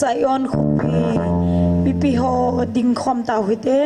sayon khupi pipi ho ding khom ta huite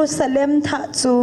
Jerusalem tha chu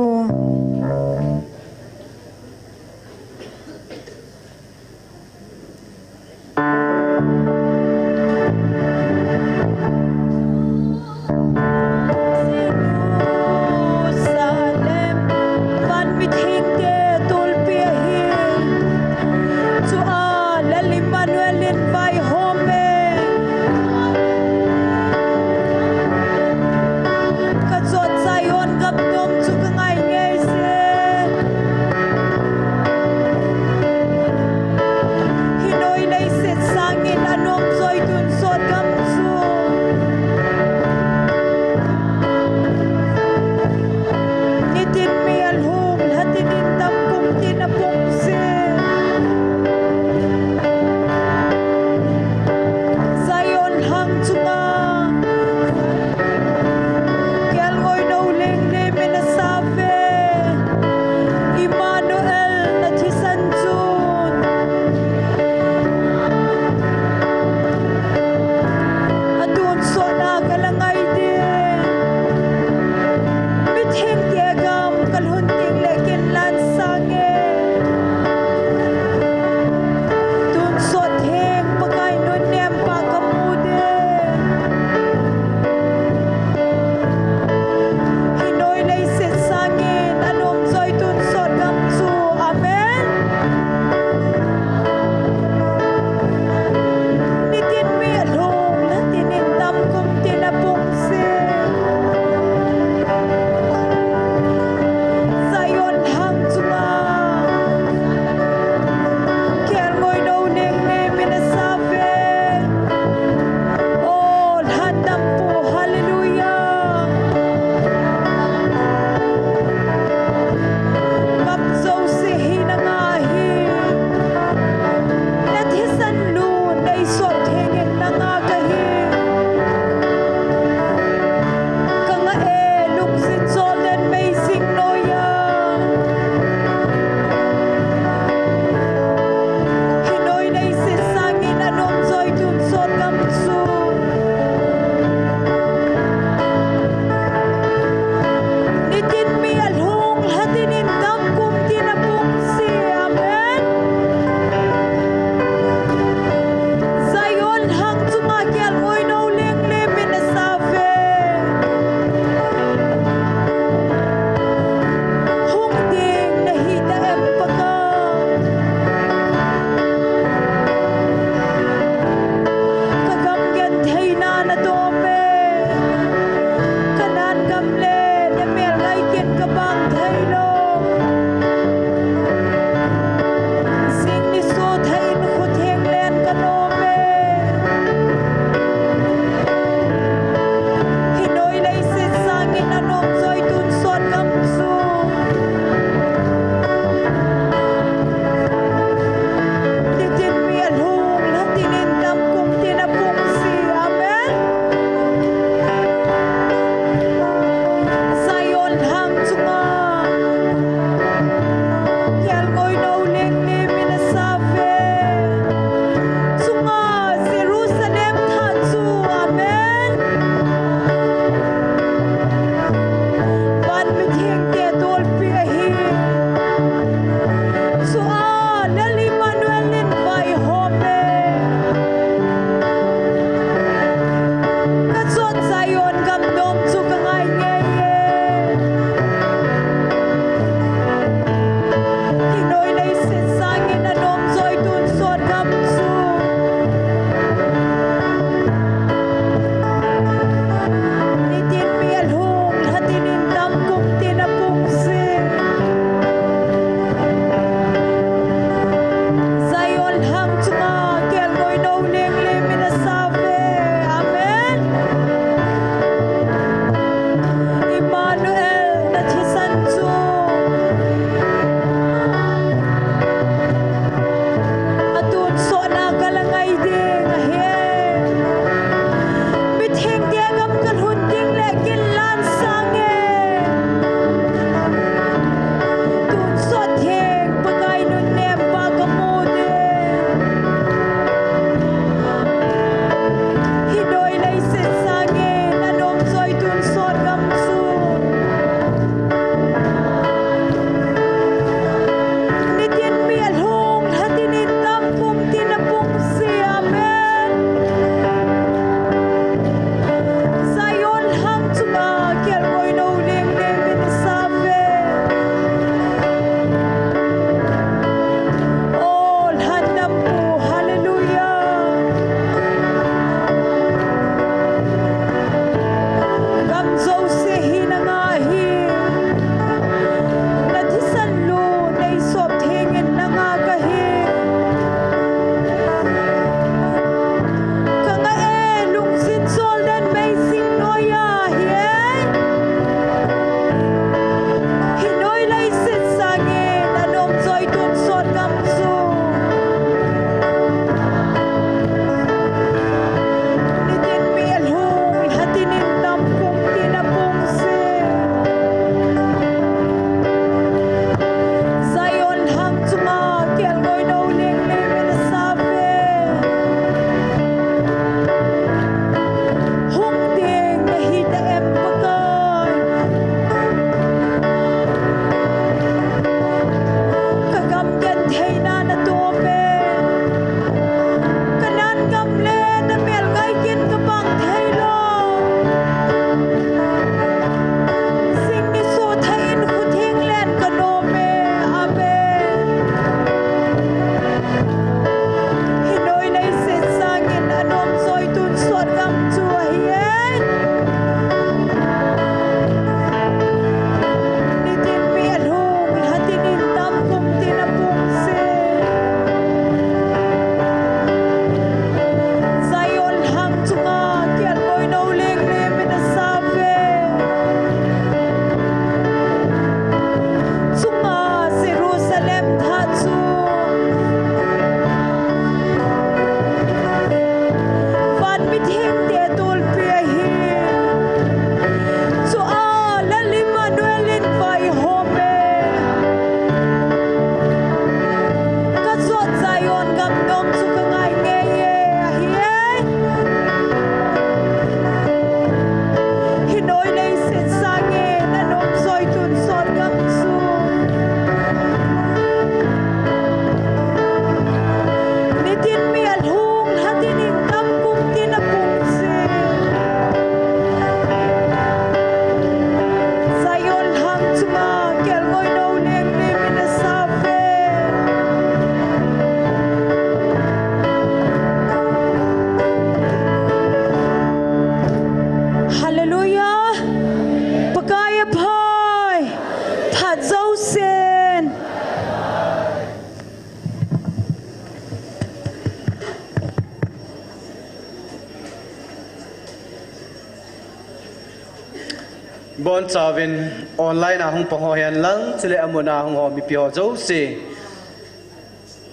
บอนจาวินออนไลน์นะหงปงหอยันลังจะเลอมนาหงหอมีเปียวเจ้าสิ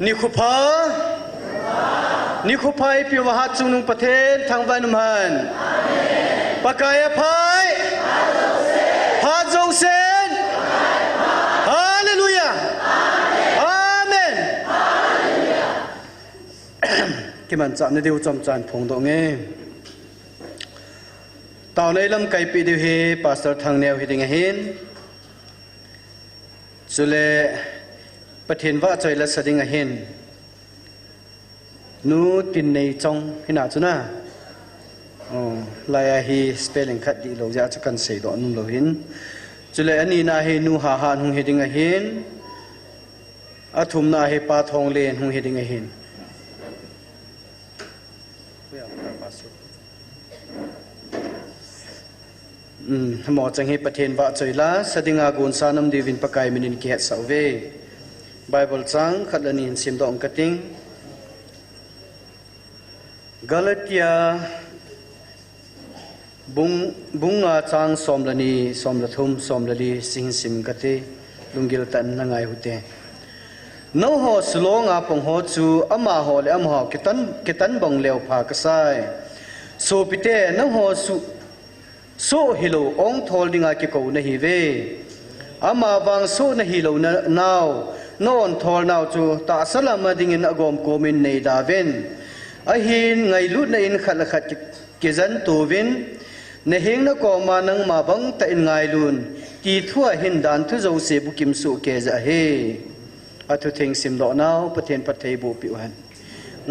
นิคุพาเปียวหัดจุงนุงประเทศทางวันมันปากายพายฮาโจเซนฮาเลลูยาอาเมนที่มันจะในเดียวจำจันพงตรงนี้ตอนในลำไก่ปีเดียวเฮปาสเตอร์ทางแนวเฮดิงเห็นสุเลประเทศว่าใจละสดิงเห็นนูตินในจงเห็นอาจุนะลายฮีสเปลลิงขัดดีเราจะกันเสียดอนุ่มเราเห็นจุเลอันนี้นาเฮนูหาหานหงเฮดิงเห็นอาทุมนาเฮปาทองเลนหงเฮดิงเห็นหมอจังให้ประเทศว่าใจละสดิงอากุนสานมดีวินปะไกมินินเกศสาวเวไบเบิลจังขัดละนินสิมดองกติงกาลาเตียบุงอาจังสมละนีสมละทุมสมละลีสิงสิมกติลุงกิลตันนังไงหุเตน้องหอสโลงอาปงหอจูอามาหอเลอามาหอกิตันบังเลวพากษายโซปิเตน้องหอสุโซฮิโลองทอลดิงอาเกโกนะฮิเวอามาบางโซนะฮิโลนาวโนอนทอลนาวจูตาสลามาดิงินอากอมโกมินในดาเวนอาหินไงลุดในอินขัดละขัดกิจันตูวินในเฮงนักอมานังมาบังแต่อินไงลุนตีทั่วหินดานทุโจเสบุกิมสุเกจะเฮอาทุเทงสิมดอนาวประเทศประเทศบุปิวัน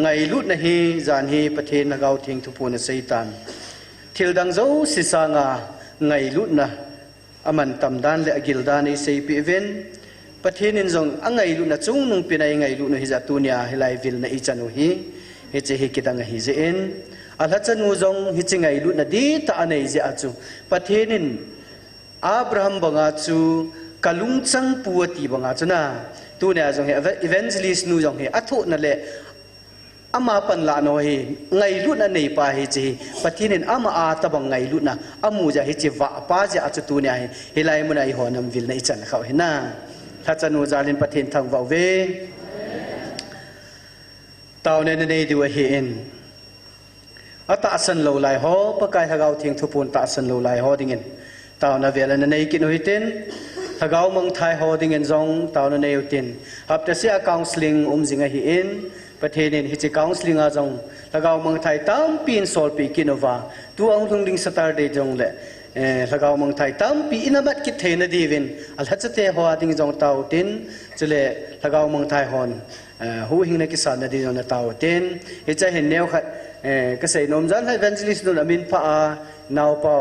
ไงลุดในเฮจานเฮประเทศนักเอาเทงทุพูนเซตันทิลดังโจสิสางาไงลุดนะอามันตำดานและกิลดานในเซปิเวนประเทศนินจงอังไงลุดนะจุงนุงปีนัยไงลุดนะฮิจัตุเนียฮิไลวิลนะอิจันุฮีฮิเจฮิกิดังฮิเจเอ็นอัลฮัจนูจงฮิจิไงลุดนะดีตาอันไหนเจอาจูประเทศนินอับราฮัมบังอาจูกัลุงจังปัวตีบังอาจูนะตัวเนี่ยจงเฮอีเวนต์ลิสนูจงเฮอัตุนั่นแหละอามาปันลาโนเฮไงลุดนะในป่าเฮเจประเทศนินอามาอาตบังไงลุดนะอามูจะเฮเจวะป้าจะอาจูตัวเนี่ยเฮไลมุนัยหอนัมวิลนะอิจันเขาเห็นนะถ้าจะนูจาลินประเทศทางวาเวตาวในดีวะเฮนอัตสันโลไลฮอปะกายฮะเกาทิ้งทุพูนตาสันโลไลฮอดิ่งตาวนาเวลในกินหุยตินฮะเกามังไทยฮอดิ่งจงตาวในอุตินฮับแต่เสียกาวสลิงจิงเฮนประเทศนี้ฮิจิกาวสลิงอาจงฮะเกามังไทยตั้มปีนโซลปีกินวาตัวองค์ดิ่งสตาร์เดจงเล่ฮะเกามังไทยตั้มปีอินาบัดกิเทนดีวินอัลฮัจเตฮอดิ่งจงตาวตินจะเล่ฮะเกามังไทยฮอนหูหิงในกิสานดีจงตาวตินฮิจะเห็นแนวขัดก็ใส่นมจันให้เวนจิลิสนุนอามินพานาวเปา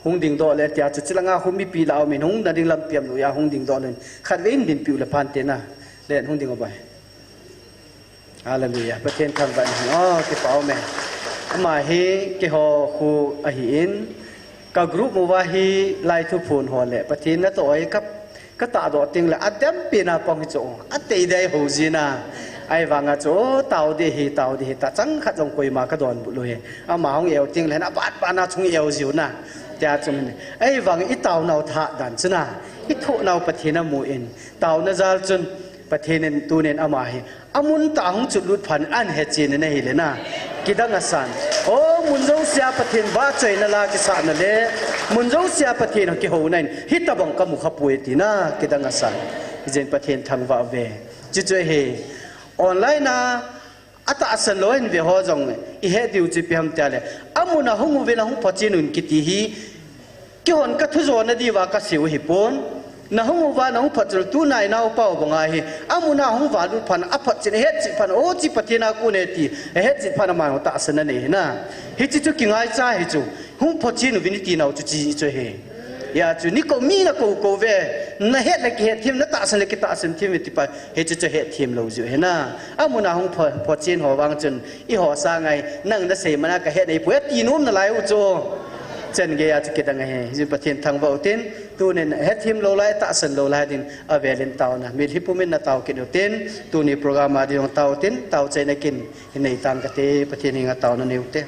หงดิ่งโดเลยที่อาจจะจิลังอาหุมีปีลาวมินหงดันดิ่งลำเปียมหนูยาหงดิ่งโดเลยขัดเว้นดินปิวละพันเตนะเล่นหงดิ่งเอาไปฮาเลลูยาประเทศทางบ้านอ๋อที่เป่าแม่มาเฮกี่หอคูอาหินกับกรุ๊ปมัวฮีไล่ทุพนหอนเลยประเทศนั้นตัวไอ้กับก็ตาดอติงเลยอัดเต็มปีน่าปองหิจงอัดเตยได้หูจีน่าไอ้วังอาโจเต่าดีฮีตาจังขัดจงคุยมากระโดนบุลุยอามาของเอวติงเลยนะบาดปานาชงเอวจิวนะจะจงไอ้วังอีเต่าเนาท่าดันชนะอีทุเนาประเทศน้ำมูอินเต่านาจาจนประเทศนั้นตัวนั้นอามาฮีอามุนตาหงจุดลุดพันอันเฮจีนนี่เลยนะกิดังอาสันโอ้มุนจงเสียประเทศว่าใจนั่นละกิสานนั่นเลยมุนจงเสียประเทศของกิโหนั่นฮิตาบังกมุขป่วยตีนะกิดังอาสันเจนประเทศทางว่าเวจิจเฮออนไลน์นะอัตอาศัยลอยน์วิหารจงอีเหตุดิวจิพิมพ์เตลอามุนาหงเวลาหงพัชนุนกิติฮีกิฮอนกัทุจวนดีว่ากัสิวฮิปอนนะหงว่านะหงพัชตุนายนาอุปาวบังไงอามุนาหงวาลุพันอภัชจิเหตุจิพันโอจิปฏินากุเนติเหตุจิพันมาอุตอาศัยนั่นเองนะเหตุจุกิงไงจ้าเหตุหงพัชนุวินิตีนาอุจิจุเฮยาจูนี่ก็มีนะกูเวนะเหตุละกิเหตุทีมนะตาสันละกิตาสันทีมติปะเหตุจะเหตุทีมเราอยู่เห็นนะอามุนาหงพอจีนหัววางจนอีหัวสร้างไงนั่งนั่งเสมานะก็เหตุในพวกตีนุ่มนั่นไรอุจโจเจนเกียจะกิดยังไงจิประเทศทางบ่าวตินตัวนี้เหตุทีมเราไล่ตาสันเราไล่ดินอเวลินเตานะมีที่ผู้มินนะเตากินอยู่ตินตัวนี้โปรแกรมมาดีของเตาตินเตาใจนักกินในต่างประเทศประเทศนี้ก็เตานั่นเองเต้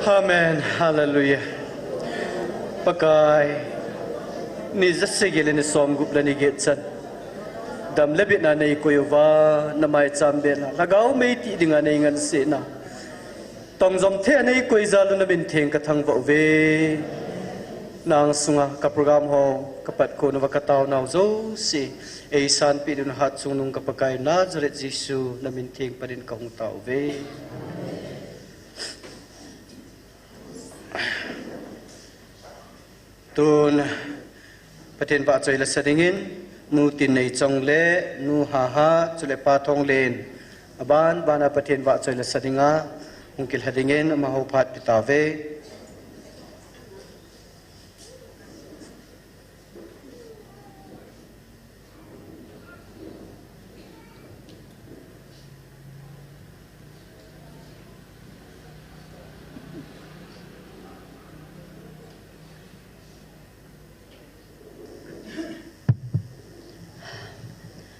Amen. Hallelujah. Pakai ni zasegel ni som gup la ni getsan. Dam lebit na nei koyova na mai chambela. Lagaw mei ti dinga nei ngan se na. Tong zom the nei koi zalu na bin theng ka thang va ve. Nang sunga ka program ho kapat ko na wakataw na zo si eisan pi dun hat sung nung kapakai Nazaret Jesu na min theng pa din ka hung tao ve. Tun patin pa choy la sadingin nu tin nei chong le nu ha ha chule pa thong len aban bana patin pa choy la sadinga ungkil hadingin ma ho phat pitave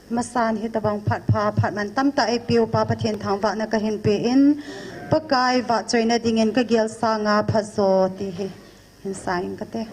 Masan hitabang phat man tamta e piu pa pathian thang wa na ka hin pe in pakai wa choina dingin ka gial sanga phazo ti hi hin saing ka te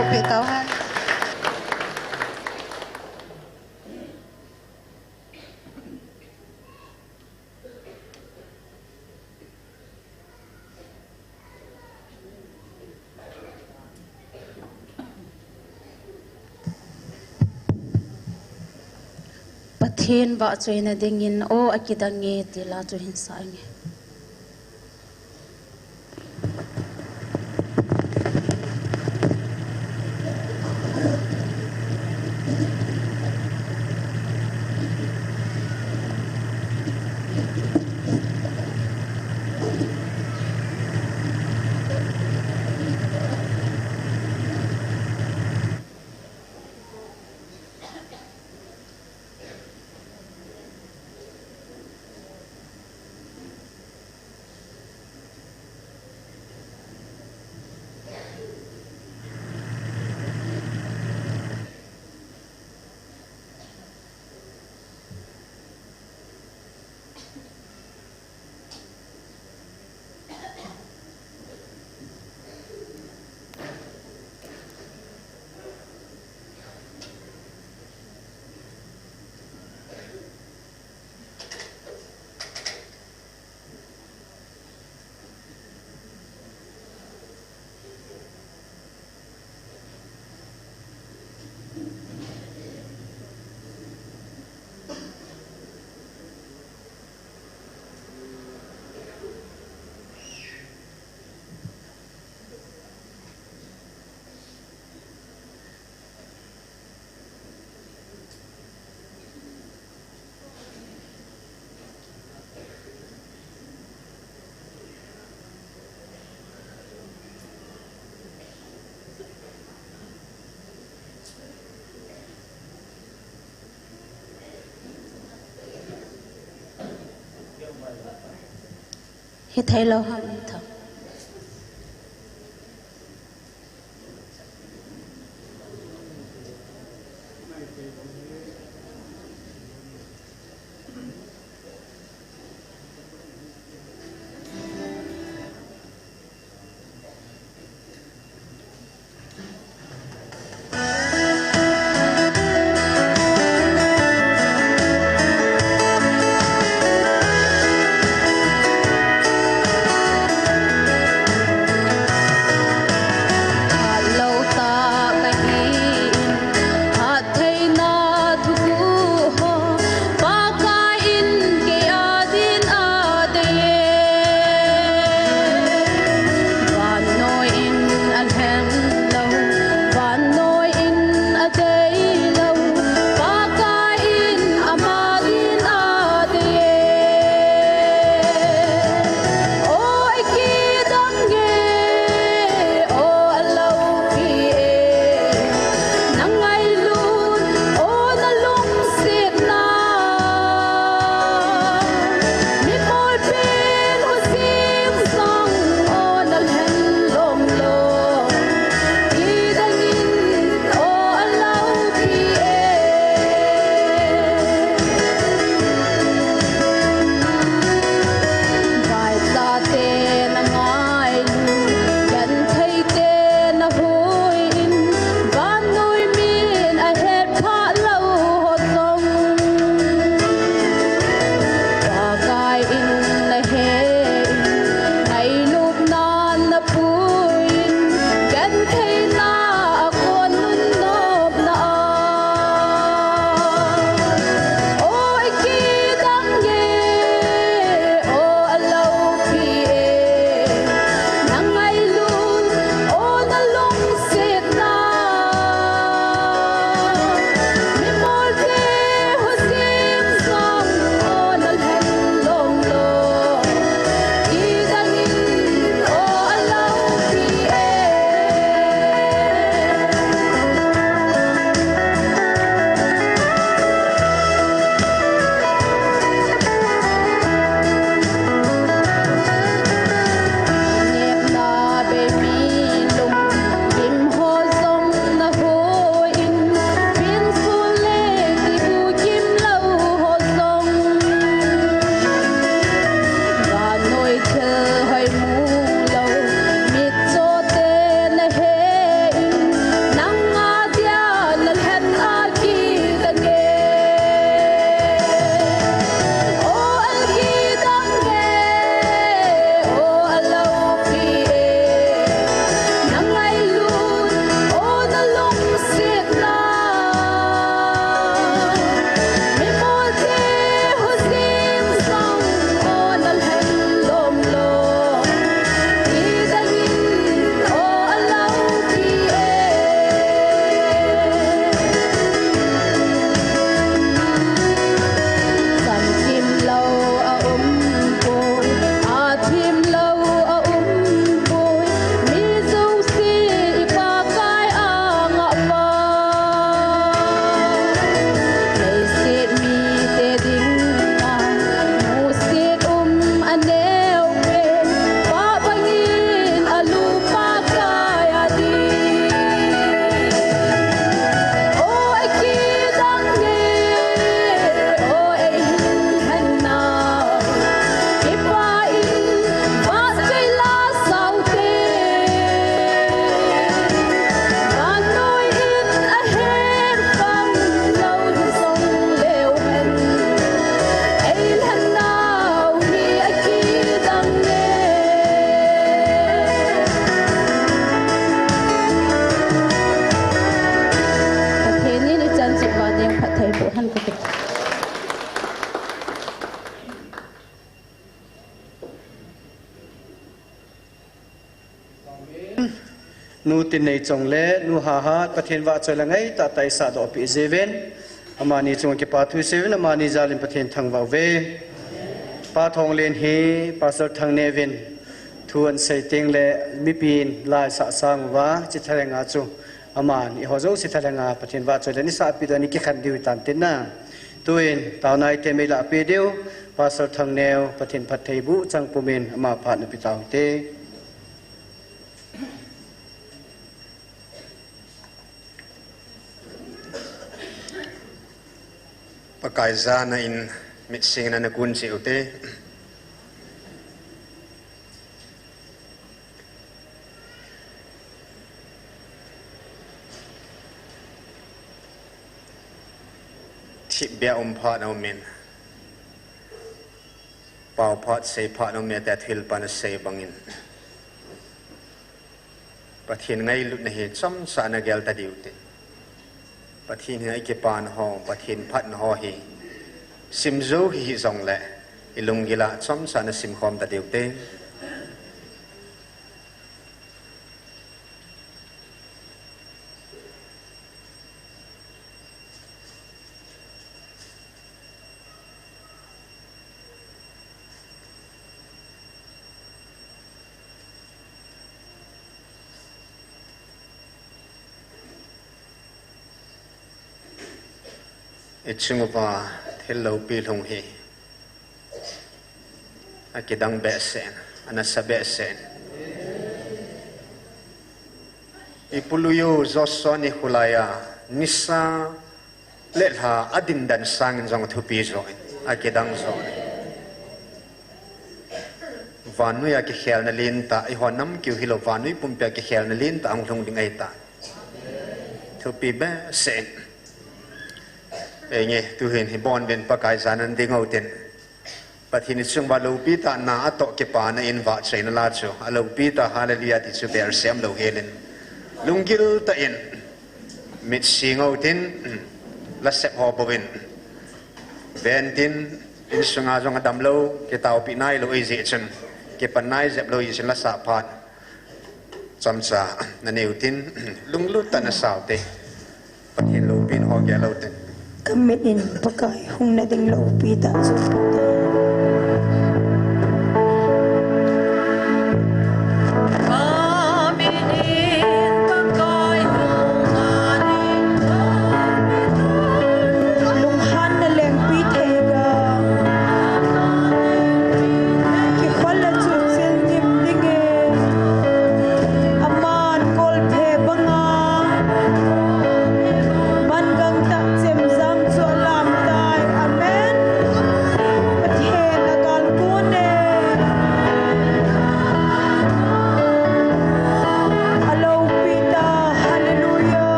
bu pe tahan Pathen ba choina dingin o akidange tila chu hinsa nge hi thailo ham tha nu tin nei chong le nu ha ha pathian wa choi langai ta tai sa do pi zeven amani chung ke pa thu seven amani zalim pathian thang wa ve pa thong len he pastor thang nevin thuan sei teng le mi pin lai sa sang wa chi thalenga chu aman I hozo si thalenga pathian wa choi le ni sa pi do ni ki khan diu tan tin na tuin taw nai te me la pe deu pastor thang neo pathian phat thei bu chang pumin ama phat na pi taw te pakai zana in mitsing na nakun si ute tip bia pha no min pau phat sei pha no me ta thil pan sei bangin pathin ngai lut na he cham sa na gel ta diute pathin ngai ke pan ho pathin phat na ho hi sim zo hi zong le ilung gila cham sa na sim khom ta diute Ichungupa hello pilong hi akidang besen anasa besen ipuluyo zosoni hulaya nisa letha adindan sangin jong thupi zo akidang zo vanuya ki khel na linta I honam ki hilo vanui pumpya ki khel na linta ang thong ding ai ta thupi be sen nghe tu hiền hi bon ben pakai zanan ding oten pathin chung ba lo pi ta na ato ke pa na in wa chain la chu alo pi ta hallelujah ti chu ber sem lo helen lungil ta in mit sing oten la sep ho bovin ventin in sunga jong adam lo ke tau pi nai lo e je chen ke pan nai zep lo yi chen la sa phat chamcha na neutin lunglu ta na sau te pathin lo pin ho ge lo ten Kamit in pakai hung na ding lo pita so lunghan na leng pitega ki khwala chu sil nim dinge aman kol phe banga man gang ta chem amen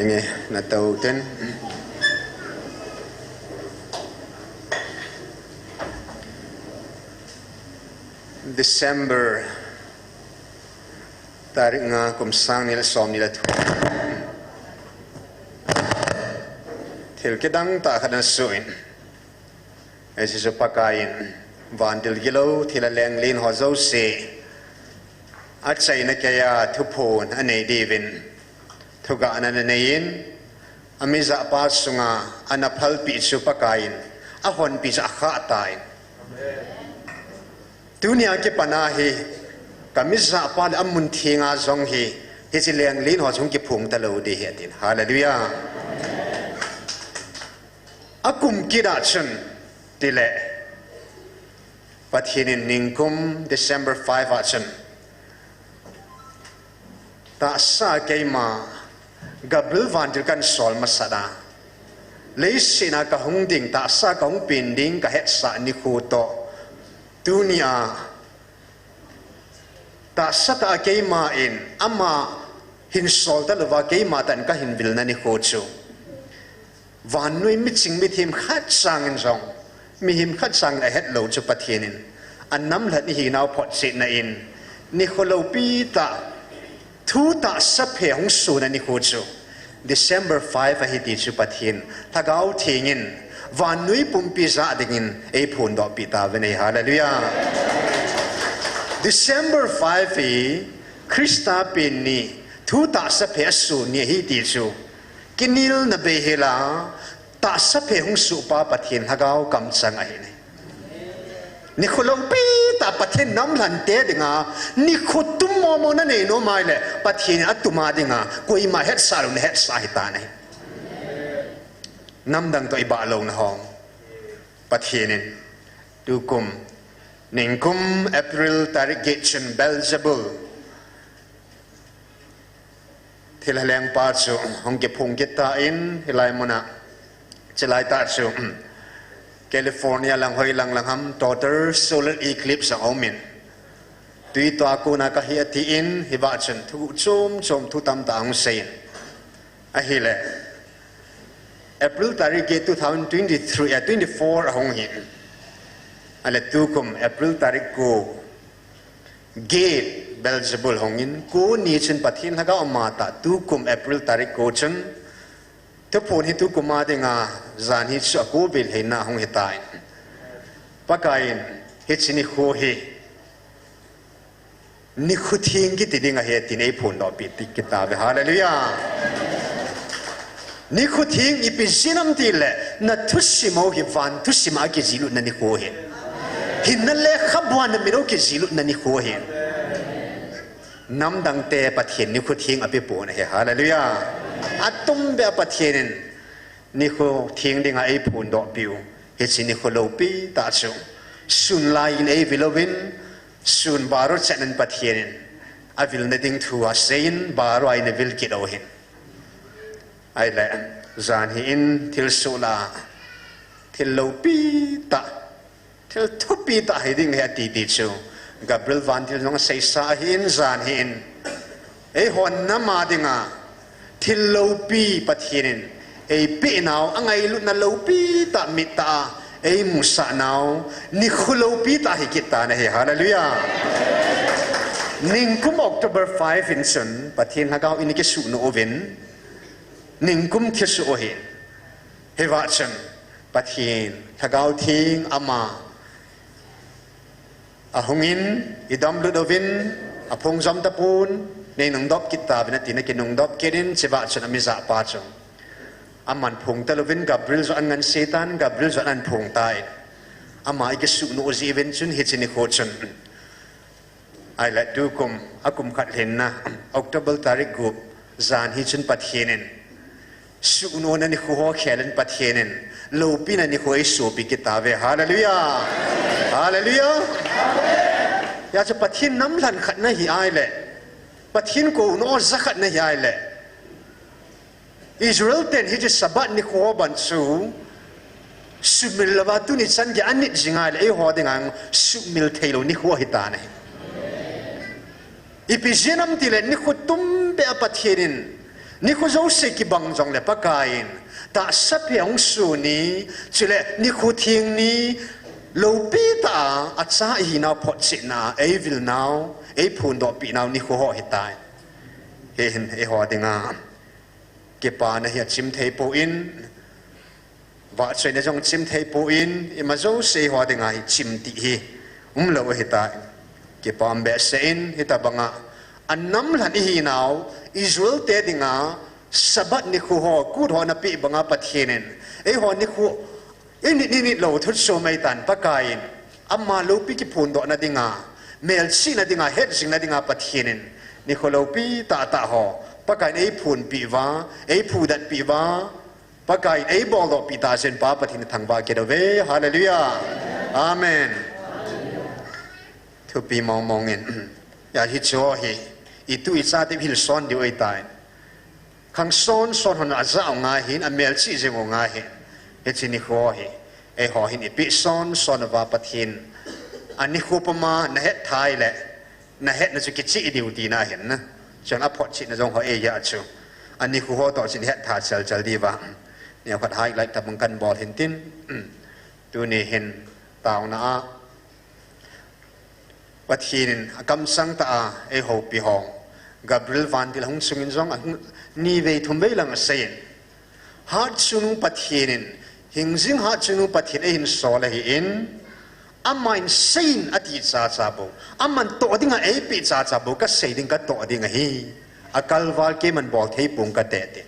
ไงน่าเต้าเต้นDecember ตาริงาคุมสังนิลสอมนิลทุเทลกิดังตาขันสุอินไอซิสุปากายินวันดิลกิโลที่ละแรงลินหัวเจ้าเสอาใจนักยาทุพโพนอันไหนดีวินทุกอันนั้นยินอามิจะปาสุงาอันนับพัลปีสุปากายินอาหอนปีจะข้าตายdunia ke panahi kamisa pal amun thinga zong hi hi chileng lin ho chung ki phung ta lo de he tin hallelujah akum kida chun tile pathinin ningkum December 5 a chun ta sa keima gabriel van der kan sol masada leisina ka hungding ta sa ka hung pinding ka het sa ni khu to dunia ta sata keima in ama hin sol ta lova keima tan ka hin vil na ni kho chu van nui mi ching mi thim khat sang in jong mi him khat sang a het lo chu pathinin an nam hlat ni hi naw phot si na in ni kholo pi ta thu ta sa phe hong su na ni kho chu December 5 a hi ti chu pathin thagau thingin van nui pumpi za dingin ei phun do pi ta ve nei hallelujah December 5 e Krista pin ni thu ta sa phe su ni hi ti chu kinil na be hela ta sa phe hung su pa pathin hagau kam chang a hi nei ni khulong pi ta pathin nam lan te dinga ni khutum mo mo na nei no mai le pathin atuma dinga koi ma het sa lo ne het sa hi ta nei nam dang to iba lo na hong pathinin dukum ningkum April tarik getchen Belzebul thilaleng pa chu hong ke phung ke ta in hilai mona chelai ta chu California lang hoi lang ham total solar eclipse ang omin tui to ako na kahiyati in hiba chen thu chom thu tam ta ang sein ahile April tarik 2023 24 hong hin ale tukum April tarik ko gate Belzebul hong in ko ni chen pathin haga amata tukum April tarik ko chen to phone hi tukum ma denga zan hi chu ko bil he na hong hitain pakain hi chini kho hi ni khuthing gi tidinga he tinei phone do pi tikita hallelujah ni khuthing ipisinam tile na thusimo hi van thusima ki zilu na ni ko he hinale khabwan na miro ki zilu na ni ko he nam dang te pathin ni khuthing api po na he hallelujah atum be pathin ni ko thing dinga ai phun do piu he chini ko lo pi ta chu sun lai in ai vilovin sun baro chanan pathin avil na ding thu a sein baro ai na vil ki do hin ai le zan hi in thil sula thil lo pi ta thil thu pi ta hi ding he ti chu Gabriel van thil nong sei sa hi in zan hi in ei hon na ma dinga thil lo pi pathinin ei pi naw angai lu na lo pi ta mi ta ei musa naw ni khulo pi ta hi kita na he hallelujah ningkum October 5 in sun pathin hagaw in ki su no oven ningkum thisu ohin hewachan pathin thagau thing ama ahungin idam ludovin apong jam tapun nei nong dop kitab na tin ke nong dop kerin chewachan amiza pa chong aman phung talovin Gabriel zo angan setan Gabriel zo an phung tai ama ike su no oziven chun hichini khochan ai la dukum akum khat henna October tarik gup zan hi chun pathinen su no na ni kho khelen pathinen lo pin ani kho isu pi kitave hallelujah hallelujah ya cha pathin nam lan khat na hi ai le pathin ko no zakhat na hi ai le Israel ten hi je sabat ni kho ban su sumil lawa tu ni chan ge anit jinga le ho dengang sumil thailo ni kho hi ta ne ipijenam tile ni khutum be apathinin ni khu dấu sĩ kỳ bằng dòng lệ bác gái ta sắp hiong su ni chỉ lệ ni khu thiên ni lâu bi ta at sa hi nào phật sĩ na ấy vil nào ấy phun độ bị nào ni khu họ hiện tại hiện ấy họ đi ngà cái bà này hiện chim thấy bộ in và chơi này trong chim thấy bộ in mà dấu sĩ họ đi ngà chim tị hi lâu hiện tại cái bà mẹ sẽ in hiện tại bằng anh nắm lần hi nào Israel te đi ngà sabat ni khu họ cút họ na bị bằng bát hiền ấy họ ni khu ấy ni lâu thốt số mấy tàn bác gái amma lâu bị cái phun độ na đi ngà mel si na đi ngà hết sinh na đi ngà bát hiền ni khu lâu bị ta họ bác gái ấy phun bị vá ấy phun đặt bị vá bác gái ấy bỏ độ bị ta sen bát hiền thằng ba kia đâu về hallelujah amen thu bị mong in ya hít cho hi itu isa te hil son di oi tai khang son hon aza nga hin a mel chi je nga hin he chini kho hi e ho hin pi son va pathin ani khupama na het thai le na het na chu ki chi diu ti na hin na chang a phot chi na jong ho e ya chu ani khu ho to chin het tha chal di wa ne khat hai lai ta bang kan bol hin tin tu ni hin taw na pathin akam sang ta e ho pi hong Gabriel van til hong sungin zong ni ve thum ve lang sein hat sunu pathinin hingzing hat sunu pathin e hin so la hi in amain sein ati cha cha bo aman to dinga e pi cha cha bo ka sei ding ka to dinga hi akal wal ke man bol thei pung ka te te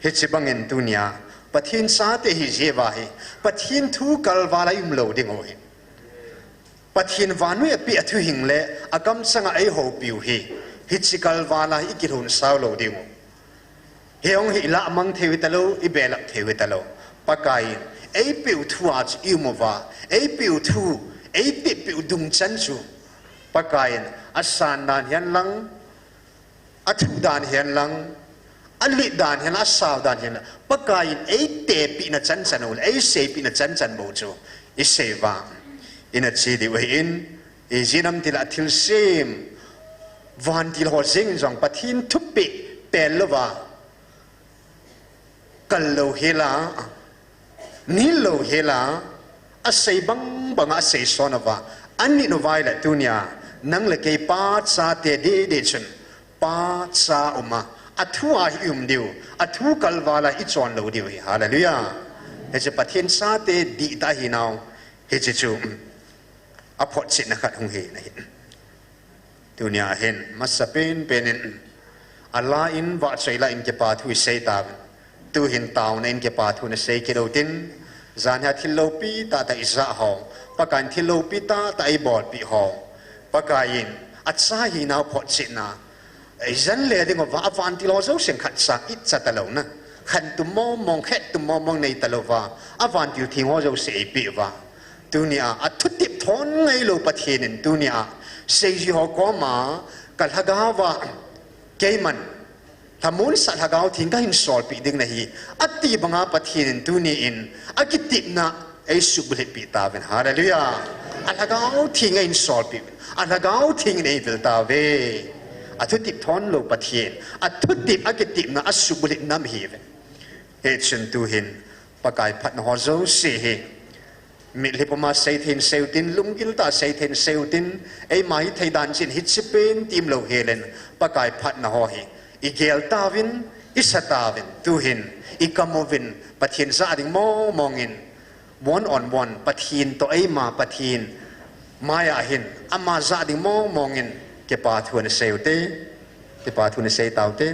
he chibangin dunia pathin sa te hi je wa hi pathin thu kal wala im lo ding ho hi pathin vanu e pi athu hing le akam sanga e ho piu hi hitchikal wala ikirun saulo dingo heong hi la mang thewitalo ibelak thewitalo pakai ei piu thuach imova ei piu thu ei ti piu dung chan chu pakai asan dan hian lang athu dan hian lang ali dan hian asaw dan hian pakai ei te pi na chan chan ul ei se pi na chan chan bo chu i seva ina chi di we in i jinam til athil sim van til ho sing jong pathin thupi pelwa kallo hela nilo hela asai bang asai sonava anni no vai la dunia nang le ke pa cha te de chun pa cha uma athua hium diu athu kalwala I chon lo diu hallelujah he che pathin sa te di ta hi naw he che chu aphot chin na khat hung he na hin dunia hen masapin penin Allah in wa chaila in ke pa thu sei ta tu hin taw na in ke pa thu na sei ke do tin zan ha thil lo pi ta ta iza ho pakan thil lo pi ta ta I bol pi ho pakain atsa hi na phot chin na ai zan le ding wa avan ti lo zo sen khat sa it cha ta lo na khan tu mo mong khet tu mo mong nei ta lo wa avan ti thi ho zo sei pi wa dunia athu tip thon ngai lo pathin dunia sei ji ho ko ma kal hagawa keiman thamun sa hagaw thing ka hin sol pi ding na hi ati banga pathin tuni in akitip na ai subule pi ta ven hallelujah alhagaw thing in sol pi alhagaw thing nei vel ta ve athu tip thon lo pathin athu tip akitip na asubule nam hi ven he chen tu hin pakai phat na ho zo se he mi lipoma seitin seutin lungil ta seitin seutin ei mai thei dan chin hit sipen tim lo helen pakai phat na ho hi igel tawin isatawin tuhin ikamovin pathin sa ading mo mongin one on one pathin to ei ma pathin maya hin ama za ding mo mongin ke pa thun seute ke pa thun sei taute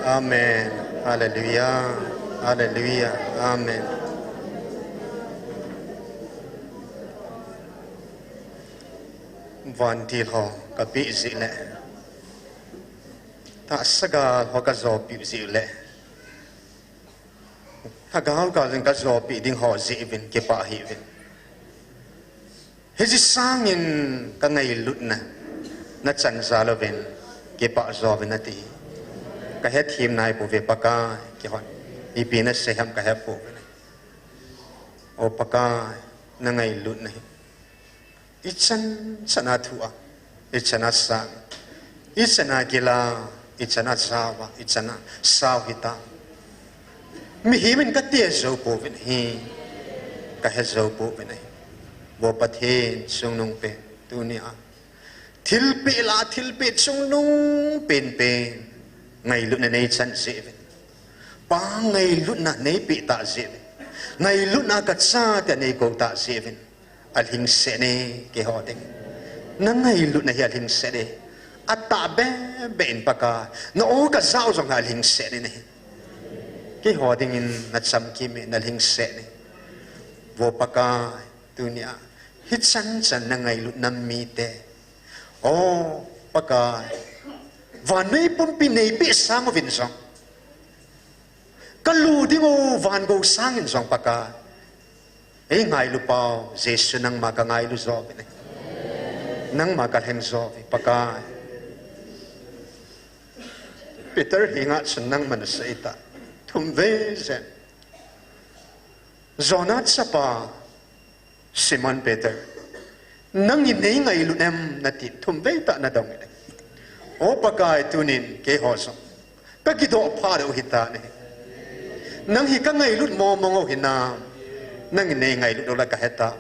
Amen. Hallelujah. Hallelujah. Amen. Van til ho ka pi zi le. Ta sagal ho ka zo pi zi le. Ta gal ka zin ka zo pi ding ho zi vin ke pa hi vin. He ji sangin ka ngai lut na chan za lo vin ke pa zo vin na ti. Ka he thim nai pu ve pa ka ke hon. I pi na se ham ka he pu. O pa ka na ngai lut na. Ichan sana thua, ichana sang, ichana gila, ichana zawa, ichana sawita. Mi himin ka tia zo po vin hi, ka he zo po vin hi. Bo pathin sung nung pe dunia. Thilpi la thilpi sung nung pen pen, ngay lut na nay chan zevin. Pa ngay lut na nay pi ta zevin. Ngay lut na katsa ta nay ko ta zevin. Alhing sene ke hoding nangai lut na hi alhing sene atta be ben paka no o ka zau zong alhing sene ne ke hoding in na cham ki me na alhing sene wo paka dunia hi chan chan nangai lut nam mi te o paka van nei pum pi nei pi sang vin song ka lu ding o van go sang in song paka ấy ngài lu bao Giêsu nang mà cả ngài lu zo này nang mà cả hen zo paka Peter hinga sun nang man sai ta thum ve zen zonat sapa Simon Peter nang in nei ngai lu nem na ti thum ve ta na dong ne o paka tunin ke ho so ka ki do pha do hita ne nang hi ka ngai lut mo mo hina nang nei ngai lu do la ka heta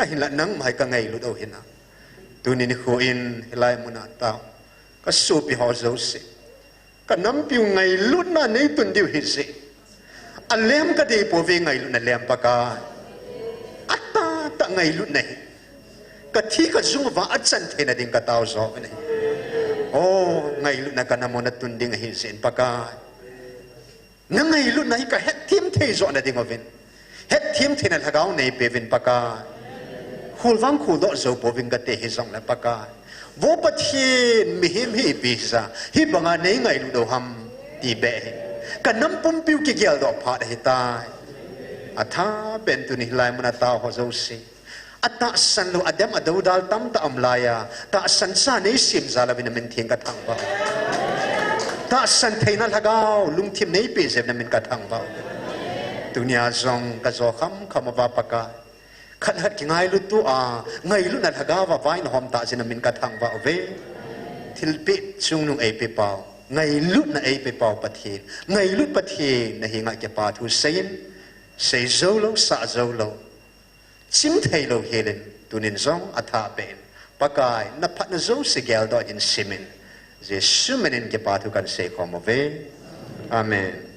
a hin la nang mai ka ngai lu do hina tu ni khu in lai muna ta ka su pi ho zo se ka nam piu ngai lu na nei tun diu hi se a lem ka de po ve ngai lu na lem pa ka ata ta ngai lu nei ka thi ka zung wa a chan the na ding ka tao zo ne o ngai lu na ka na mo na tun ding hi se pa ka nang ngai lu nai ka het tim the zo na ding ovin hết thiêm thì là gạo này về viên baka, khul vang khul đó rồi bộ viên cái tê hi zong là baka, vô bất thiên mi hiểm hi bisa, hi bằng anh ấy ngày đầu ham đi bể, cả năm pum piu kia kia đó phá để ta, tha bên tu ni lai mana tao ho zo si, ta san lo adam adau dal tam ta amlaya, ta san sa nei sim za la vin min thieng ka thang ba, ta san thei na lagao lung thiêm nei pe zem na min ka thang ba. Dunia zong ka zo kham wa paka khat hat ki ngai lu tu a ngai lu na thaga wa vai na hom ta jin min ka thang wa ve thilpi chung nung ei pe pau ngai lu na ei pe pau pathin ngai lu pathin na hi ngai ke pa thu sein sei zo lo sa zo lo chim thei lo helen tunin zong atha pen pakai na phat na zo se gel do in simin je sumenin ke pa thu kan se khom ve amen.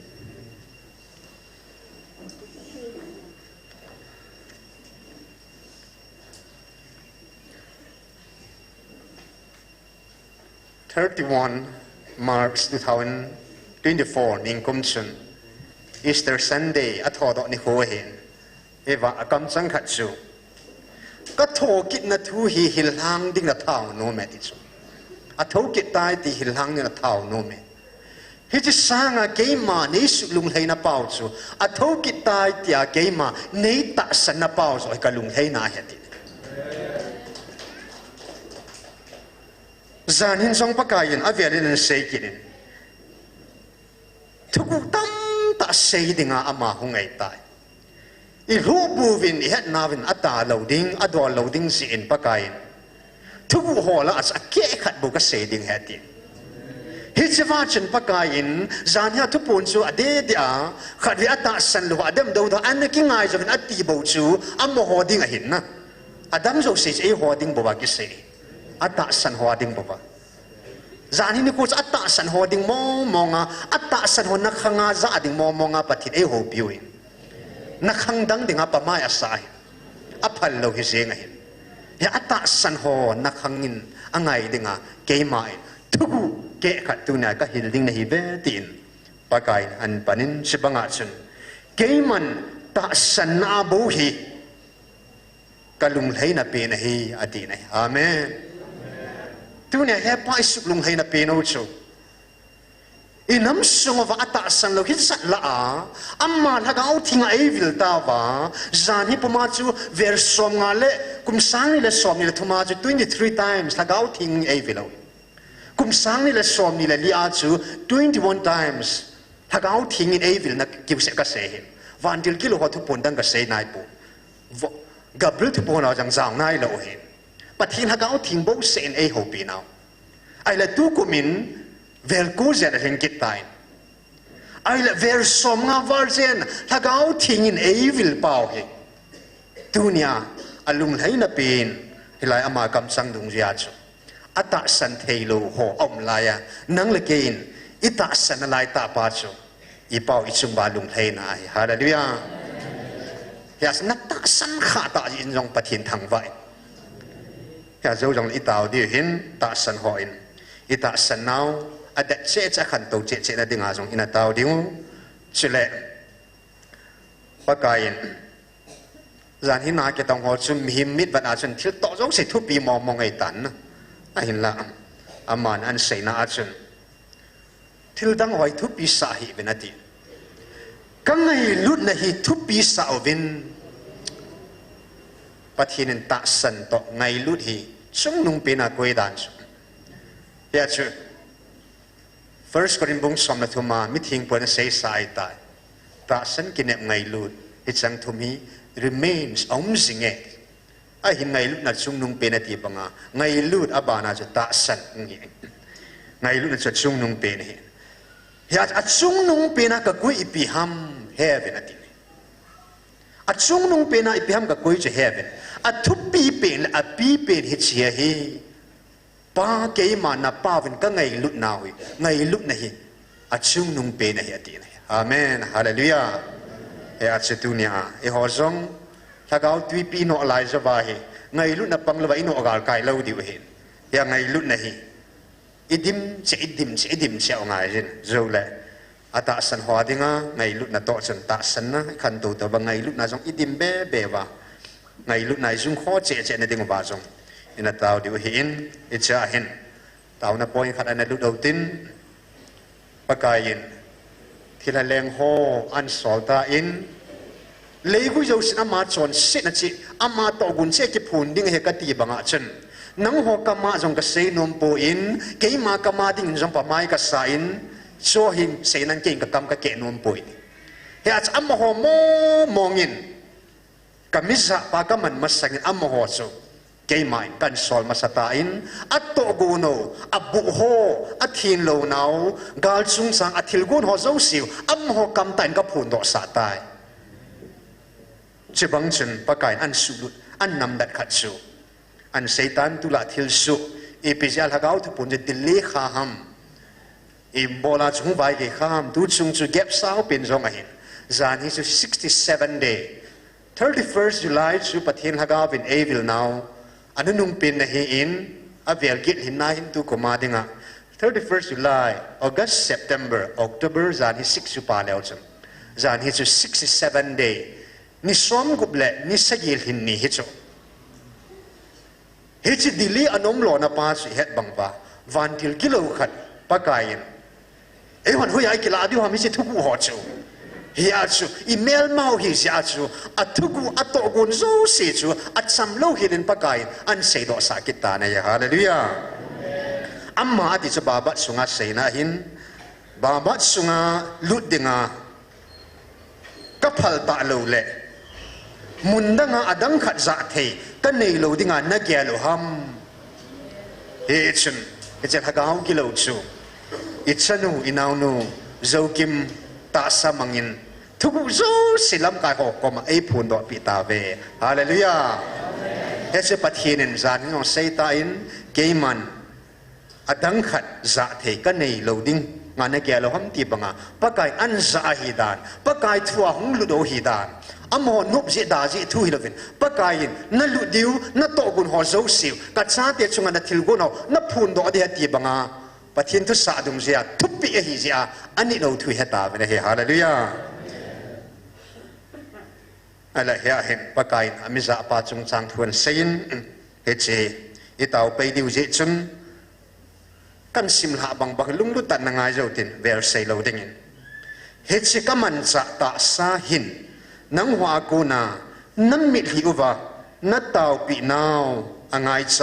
March 2024 ning kum chun Easter Sunday a tho do ni ho hen eva akam chang khat chu ka tho kit na thu hi hil hang ding na thau no me ti chu a tho kit tai ti hil hang ni na thau no me hi chi sanga ke ma nei su lung hei na pau chu a tho kit tai tia ke ma nei ta san na pau so ka lung hei na he ti zan hin song pakayin avialin sei kinin thuku tam ta sei dinga ama hungai tai I ru buvin I het navin ata loading adwa loading si in pakayin thuku hola as a ke khat bu ka sei ding heti hi chewa chen pakayin zan ha thu pun chu ade dia khat vi ata san lu adam do do an ki ngai jovin ati bo chu am ho ding a hin na adam zo sei ei ho ding bo ba ki sei ata san hoding baba zani ni ko ata san hoding mo nga ata san ho na khanga za ding mo nga pathit e ho piu na khang dang dinga pa mai asai aphal lo hi zenga hin ya ata san ho na khangin angai dinga ke mai thugu ke khat tu na ka hil ding na hi ve tin pakai an panin sibanga chun keiman ta san na bo hi kalung lei na pe na hi ati nei amen tu ne he pai suk lung lei na pe no chu inam sung of ata san lo hit sat la a amma la ga outing a evil ta wa zan hi poma chu ver som nga le kum sang ni le som ni le thuma chu 23 times la ga outing evil kum sang ni le som ni le li a chu 21 times la ga outing in evil na kiu se ka se hin van til kilo ho thu pon dang ka se nai pu gabriel thu pon a jang sang nai lo hin pathin la ga outing bo se in a ho pi now ai la tu kumin vel kuzen ring kitain ai la ver som nga varzen lagao thingin evil pau hi tunia alung leina pin hilai ama kam sang dung ria chu ata san theilo ho om laya nang lekein ita san lai ta pa chu I pau I chung ba lung leina ai hallelujah yas na ta san kha ta in jong pathin thang vai ya zo jong I tao di hin ta san ho in ita san now adat che cha khan to che na dinga jong ina taw ding chile pakain zan hi na ke tong ho chum him mit ban a chun thil to jong se thu pi mo mo ngai tan a hin la aman an sei na a chun thil dang hoi thu pi sa hi benati kam ngai lut na hi thu pi sa ovin pathin ta san to ngai lut hi chung nung pe na koi dan chu ya chu First Corinthians som na thuma mithing po na say sai tai ta san kinep ngai lut ichang thumi remains zinge a hin ngai lut na chung nung pe na ti banga ngai lut abana cha ta san ngi ngai lut na cha chung nung pe ni ya a chung nung pe na ka koi ipi ham heaven ati a chung nung pe na ipi ham ka koi cha heaven a thupi pe a pi pe hi chia hi pa ke ma na pa vin ka ngai lut na hui ngai lut na hi a chung nung pe na hi ati na amen hallelujah e a chetunia e ho zong la gao tui pi no lai za ba hi ngai lut na pang la ino gal kai lo di hin ya ngai lut na hi idim che ngai jin zo le ata san ho dinga ngai lut na to chen ta san na khan tu to ba ngai lut na jong idim be wa ngai lut na jung kho che na ding ba jong ina tao di hin icha hin tao na point khat ana lu đầu tin pakayin thila leng ho an solta in leigu jo sin ama chon sit na chi ama to gun che ki phun ding he ka ti banga chen nang ho kama jong ka sei nom po in ke ma kama ding jong pa mai ka sa in so hin sei nan ke ka kam ka ke nom po in he ach amma ho mongin kamisa pa ka man masangin amma ho so kay mai kan sol masatain at to guno abu ho athin lo nau gal chung sang athil gun ho zo siu am ho kam tan ka phun do sa tai chibang chen pakai an sulut an nam dat khat su an satan tu la thil su epizal hagau thu pun je dili kha ham imbola chung vai ke kham tu chung chu gap sao pin zong a hin zan hi su 67 day 31st July chu pathin hagau in evil now anunung pin na hi in avel git hin na hin tu koma dinga 31st July August September October zan hi 6 chu pa leo chum zan hi chu 67 day ni som guble ni sagil hin ni hi chu hi chi dili anom lo na pa chi het bang ba van til kilo khat pakayin e hon hu ai kila adi ha mi chi thu ku ho chu hi a chu email mau hi si a chu athugu ato gun zo si chu acham lo hin pakai an sei do sa kita na ya hallelujah amma ati chu baba sunga sei na hin baba sunga ludinga kapal ta lo le mundanga adang khat za the ka nei lo dinga na kya lo ham he chen chen hagau ki lo chu ichanu inaunu zokim ta samangin thugu zo silam kai ho koma ei phun do pi ta ve hallelujah ese pathinen zan no seita in keiman adang khat za the ka nei lo ding ngana kya lo ham ti banga pakai an za hi dan pakai thua hung lu do hi dan amo nup je da je thu hi lovin pakai na lu diu na to gun ho zo siu ka cha te chunga na thil go no na phun do de ti banga ปะทินทุสะดุมเสียทุบปีหิเสียอันนี้เราถุยเหตาไปนะเฮฮาเลลูยาอะไรเฮียเห็นปะกายอามิซาปาจงจางทวนเซินเฮเจอีตาวไปดิวเจจุนกันสิมหาบังบังลุงลุตันนางายเจ้าตินเวอร์เซโลดิงินเฮเจก็มันจะตาสาหินนังหัวกูนาน้ำมิดหิววะนัดตาวปีนาวอ่างายใจ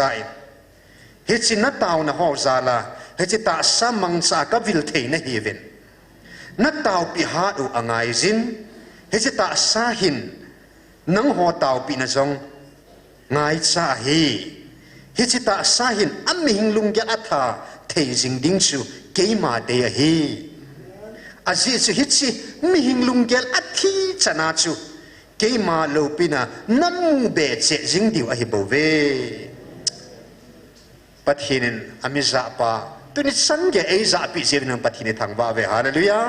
เฮเจนัดตาวนะฮอซาลาเฮเจตาสามังสากวิลเทนเฮเวนนัดตาวปีฮาดูอ่างายจินเฮเจตาสาหินนังหัวตาวปีนะจงงายใจเฮเจตาสาหินอัมมิงลุงแกอัฐาเทจิงดิ้งชูเกยมาเดียเฮอาจีจูฮิตซีมิหิงลุงเกลอัฐีชนะชูเกยมาโลปินาน้ำมูเบเจจิงดิวอหิบเวปะทินินอามิซาปาตุนิสังเกเอซาปิเจวินังปะทินิทางว่าเวฮาเลลูยา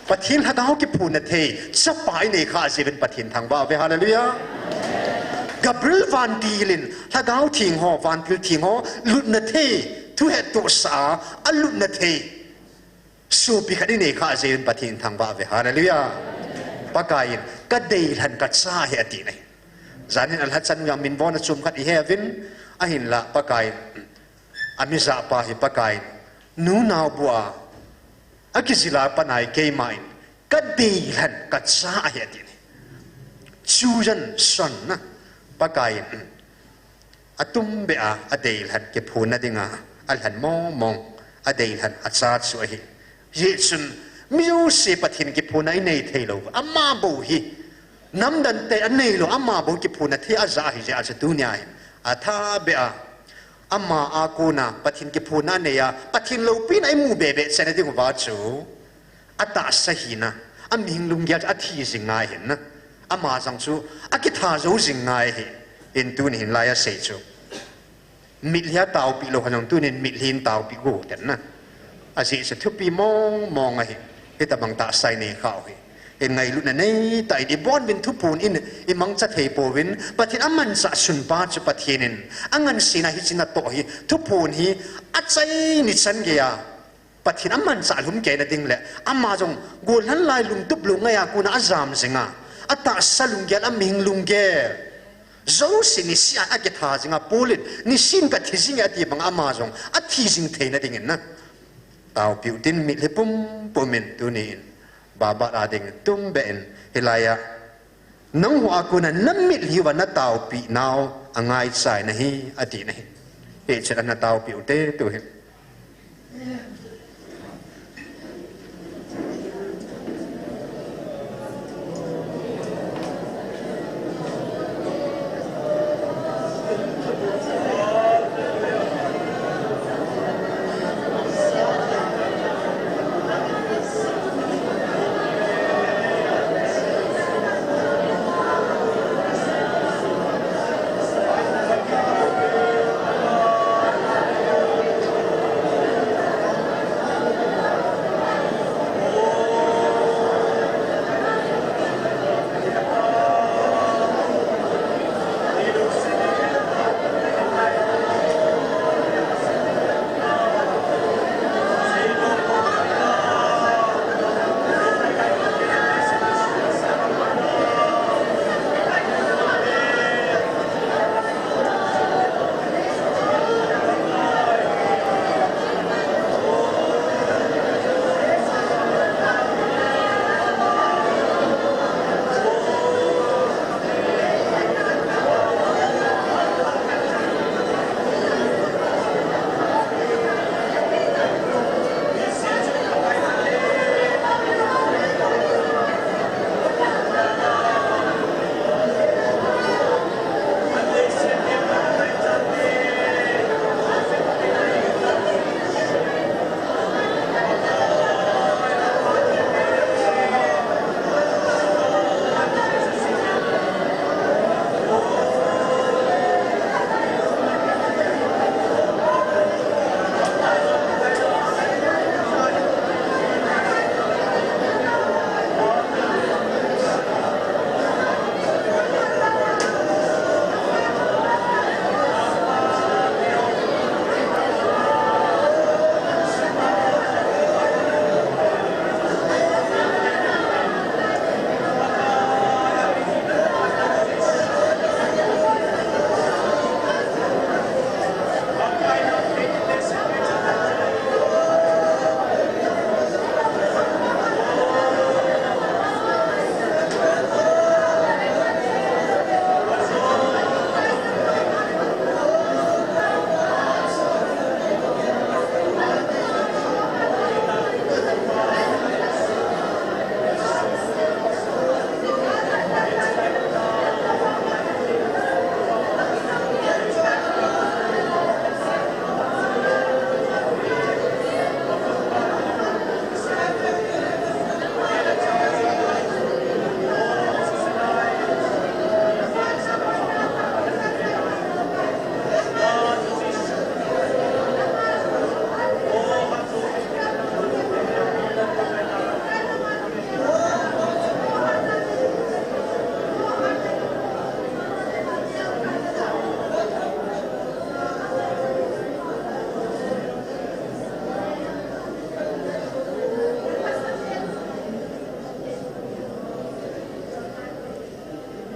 ปะทินฮัดเอากิพูนเทจะไปในข้าเจวินปะทินทางว่าเวฮาเลลูยากับริลวันดีลินฮัดเอาทิ้งหอวันดิลทิ้งหอลุดนเททุเหตุสาอัลลุดนเทสูบิขัดในข้าเจวินปะทินทางว่าเวฮาเลลูยาปะกายนก็เดินกัดซาเหตุนี้จานินอัลฮัดซันยามินวอนจุมขัดอีเฮวินอาหินละปะกายอามิซาปาหิปะกายนูนาวบัวอากิซิลาปนายเกยมายก็เดินกัดซาเหตุนี้ชูจันสันนะปะกายอาตุมเบอาอเดินเก็บพูนดิงาอัลฮันมองอเดินอัจฉริสวยเยซุนมิวเสปทินกิพูนไอเนยเทโลอามาบูฮีน้ำดันเตอันเนยโลอามาบูกิพูนเทอาซาฮิเจอาจตุนียอาทาเบอาอามาอากูนาปทินกิพูนาเนียปทินโลปีนไอมูเบเบเซนติงวาจูอาตาสหินะอามิงลุงยาอาทีสิงไงเห็นนะอามาสังจูอากิทาโจสิงไงเห็นอินตุนหินลายเสจูมิลยาตาวปีโลขันตุนินมิลหินตาวปีกูเห็นนะอาศัยสทุปีมองไงเฮตบังตาใส่ในข้าวเห็นไงลุนนี่แต่อีบอนเป็นทุปูนอิมังจะเทปวินปะทินอามันจะสุนปาจุปะทินินอังันสินะฮิจินาโตฮิทุปูนฮิอาใจนิสันเกียปะทินอามันจะลุมเกนดิ่งแหละอามาจงกูลันลายลุมตุบลุงไงกูน่าจามสิงะอัตตาสลุงเกลอามิงลุงเกลโจสินิสิอาเกตาสิงะปูลินนิสินกัทิสิงะตีบังอามาจงอัทิสิงเทนดิ่งนะตาวผิวดินมิเลปุ่มปุ่มินตุนีนบาบาอาดิงตุมเบนเฮลายะนังหัวกูนั้นน้ำมิลฮิวนัตตาวปีนาวอ่างายใส่นะฮีอดีนะฮีเอชนันตาวผิวเตตุเฮ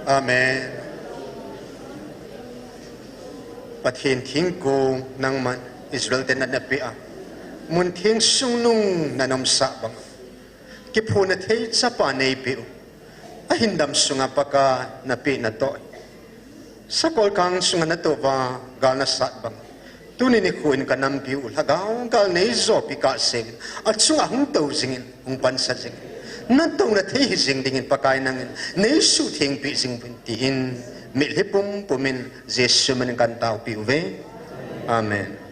Amen. Pathin thing ko nang man Israel ten na napia. Mun thing sung nung nanom sa bang. Kipuna thay sa panay piu. Ahindam sunga paka napi na to. Sa kol kang sunga na to ba gal na sat bang. Tunin ni kuin ka nam piu lagaw gal na izo pika sing. At sunga hung tau singin hung pansa sing. Nantong na thay sing dingin pakay nangin. Na isu ting pi sing pintiin. Milipum pumin Jesu menengkan tau piu ve. Amen.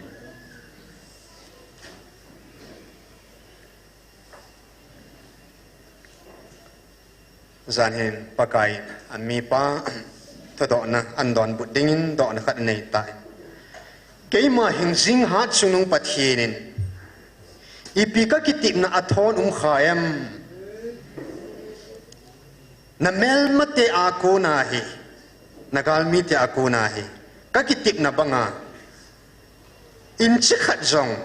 Zanhin pakai ami pa thodok na andon but dingin dok na khat nei tai ke ma hing jing hat sunung pathinin ipika kitip na athon khayam na mel mate ako na hi nagal mi te ako na hi ka kitip na banga in chi khat jong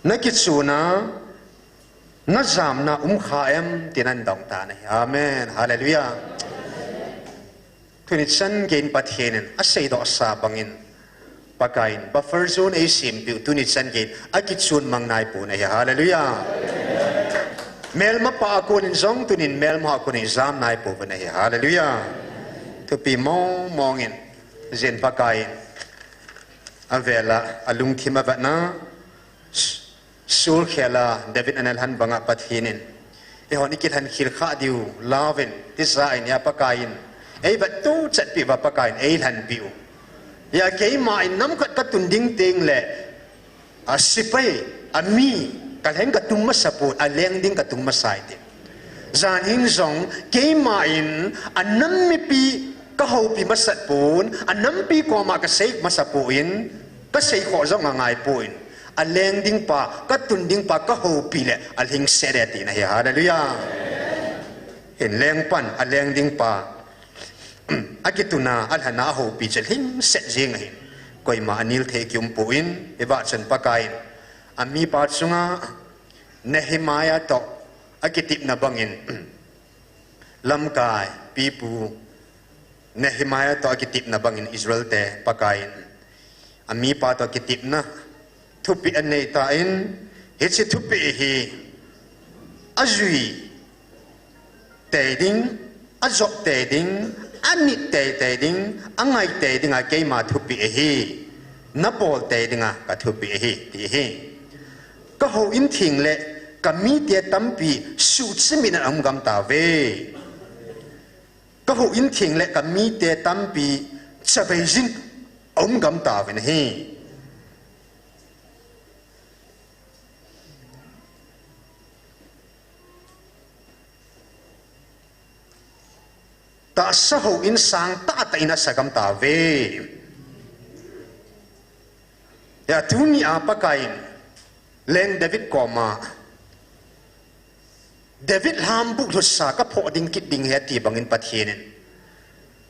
na kitsuna Nazam na khayam tinan dong ta nei. Amen. Hallelujah. Tunitsan gain pathinin asay do sa bangin pakain buffer zone ay simple tunitsan gain akitsun mangnay po nei. Hallelujah. Mel ma pa ako nin zong tunin mel ma ako nin zam nai po nei. Hallelujah. Tupi mongin zen pakain avela alung thima na Sul khela David analhan banga pathinin ehon ikithan khirkha diu laven tisain ya pakain ei bat tu chat pi ba pakain ei han piu ya ke ma in nam khat katun ding teng le asipai ami kalhen katum masaput aleng ding katum masai te zan hin zong ke ma in anam mi pi ka ho pi masat pun anam pi ko ma ka sei masapuin ka sei kho zong ngai puin aleng ding pa katun ding pa ka ho pile alhing sereti na hi. Hallelujah. Hin leng pan aleng ding pa akituna alhana ho pi chel hing set jing hi koi ma anil the kyum puin eba chen pakain ami pa chunga Nehemiah to akitip na bangin lamkai pipu Nehemiah to akitip na bangin Israel te pakain ami pa to akitip na thupi anei ta in hitsi thupi hi azui teding azok teding anit teding angai teding a keima thupi hi napol teding a ka thupi hi ti hi ka ho in thing le ka mi te tampi su chimin am gam ta ve ka ho in thing le ka mi te tampi chabeijin om gam ta ve hi ta saho in sang ta ta ina sagam ta ve ya tuni apa kain leng David koma David lam buk sa ka pho ding kit ding he ti bangin pathinin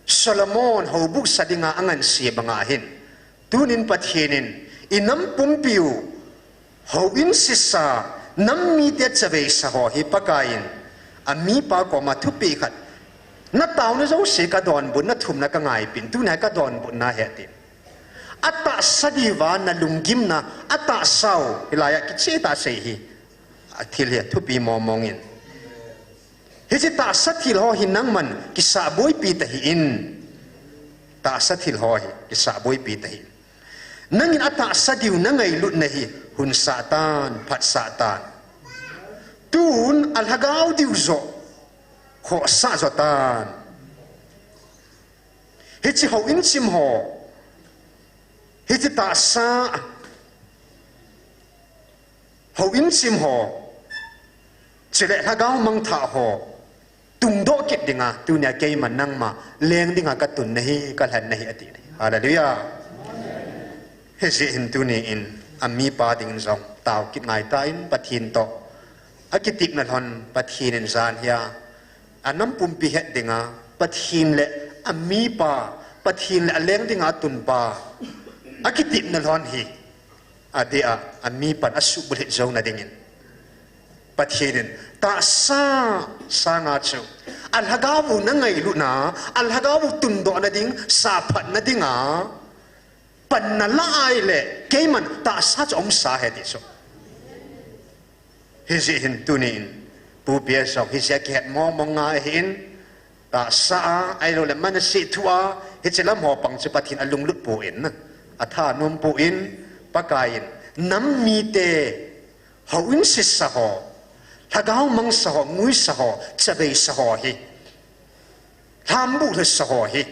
Solomon ho buk sadinga angan si banga hin tunin pathinin inam pumpiu ho in sisa nam mi te chave sa ho hi pakain ami pa koma thupi khat na tao na zo se ka don bun na thum na ka ngai pin tu na ka don bun na he tin ata sadiwa na lunggim na ata sao hilaya ki che ta sei hi athil he thu pi momongin he che ta sathil ho hinang man ki sa boi pi ta hi in ta sathil ho hi ki sa boi pi ta hi nangin ata sadiu na ngai lut na hi hun satan phat satan tun al hagau diu zo ho sa zotan hichi ho in chim ho hichi ta sa ho in chim ho chile hagao mang tha ho tung do kit dinga tu nya ke man nang ma leng dinga ka tun nahi ka hlan nahi ati hallelujah hesi in tu ni in ami pa ding zong taw kit ngai ta in pathin to akitik na thon pathin in zan hia anam pumpi het dinga pathin le ami pa pathin le aleng dinga tun pa akitip na lon hi adia ami pan asu bulit zau na dingin pathinin ta sa nga chu อัลฮะกาวุนั่งไงลุนาอัลฮะกาวุตุนโดนดิ่งสาพัดนดิ่งปันนั่นละไอเล่เกมันตาสัจอมสาเหตุสุฮิจิหินตุนินปูเปียสอกฮิจิเกตมองงาหินตาสาไอโรเลมันสิทัวฮิจิละหมอปังจะปะทินอลุงลุปูอินอัฐานมปูอินปะกายินน้ำมีเตหาวินสิสหอถ้าเกามังสหองุยสหอจะไปสหอฮีทำบุตรสหอฮี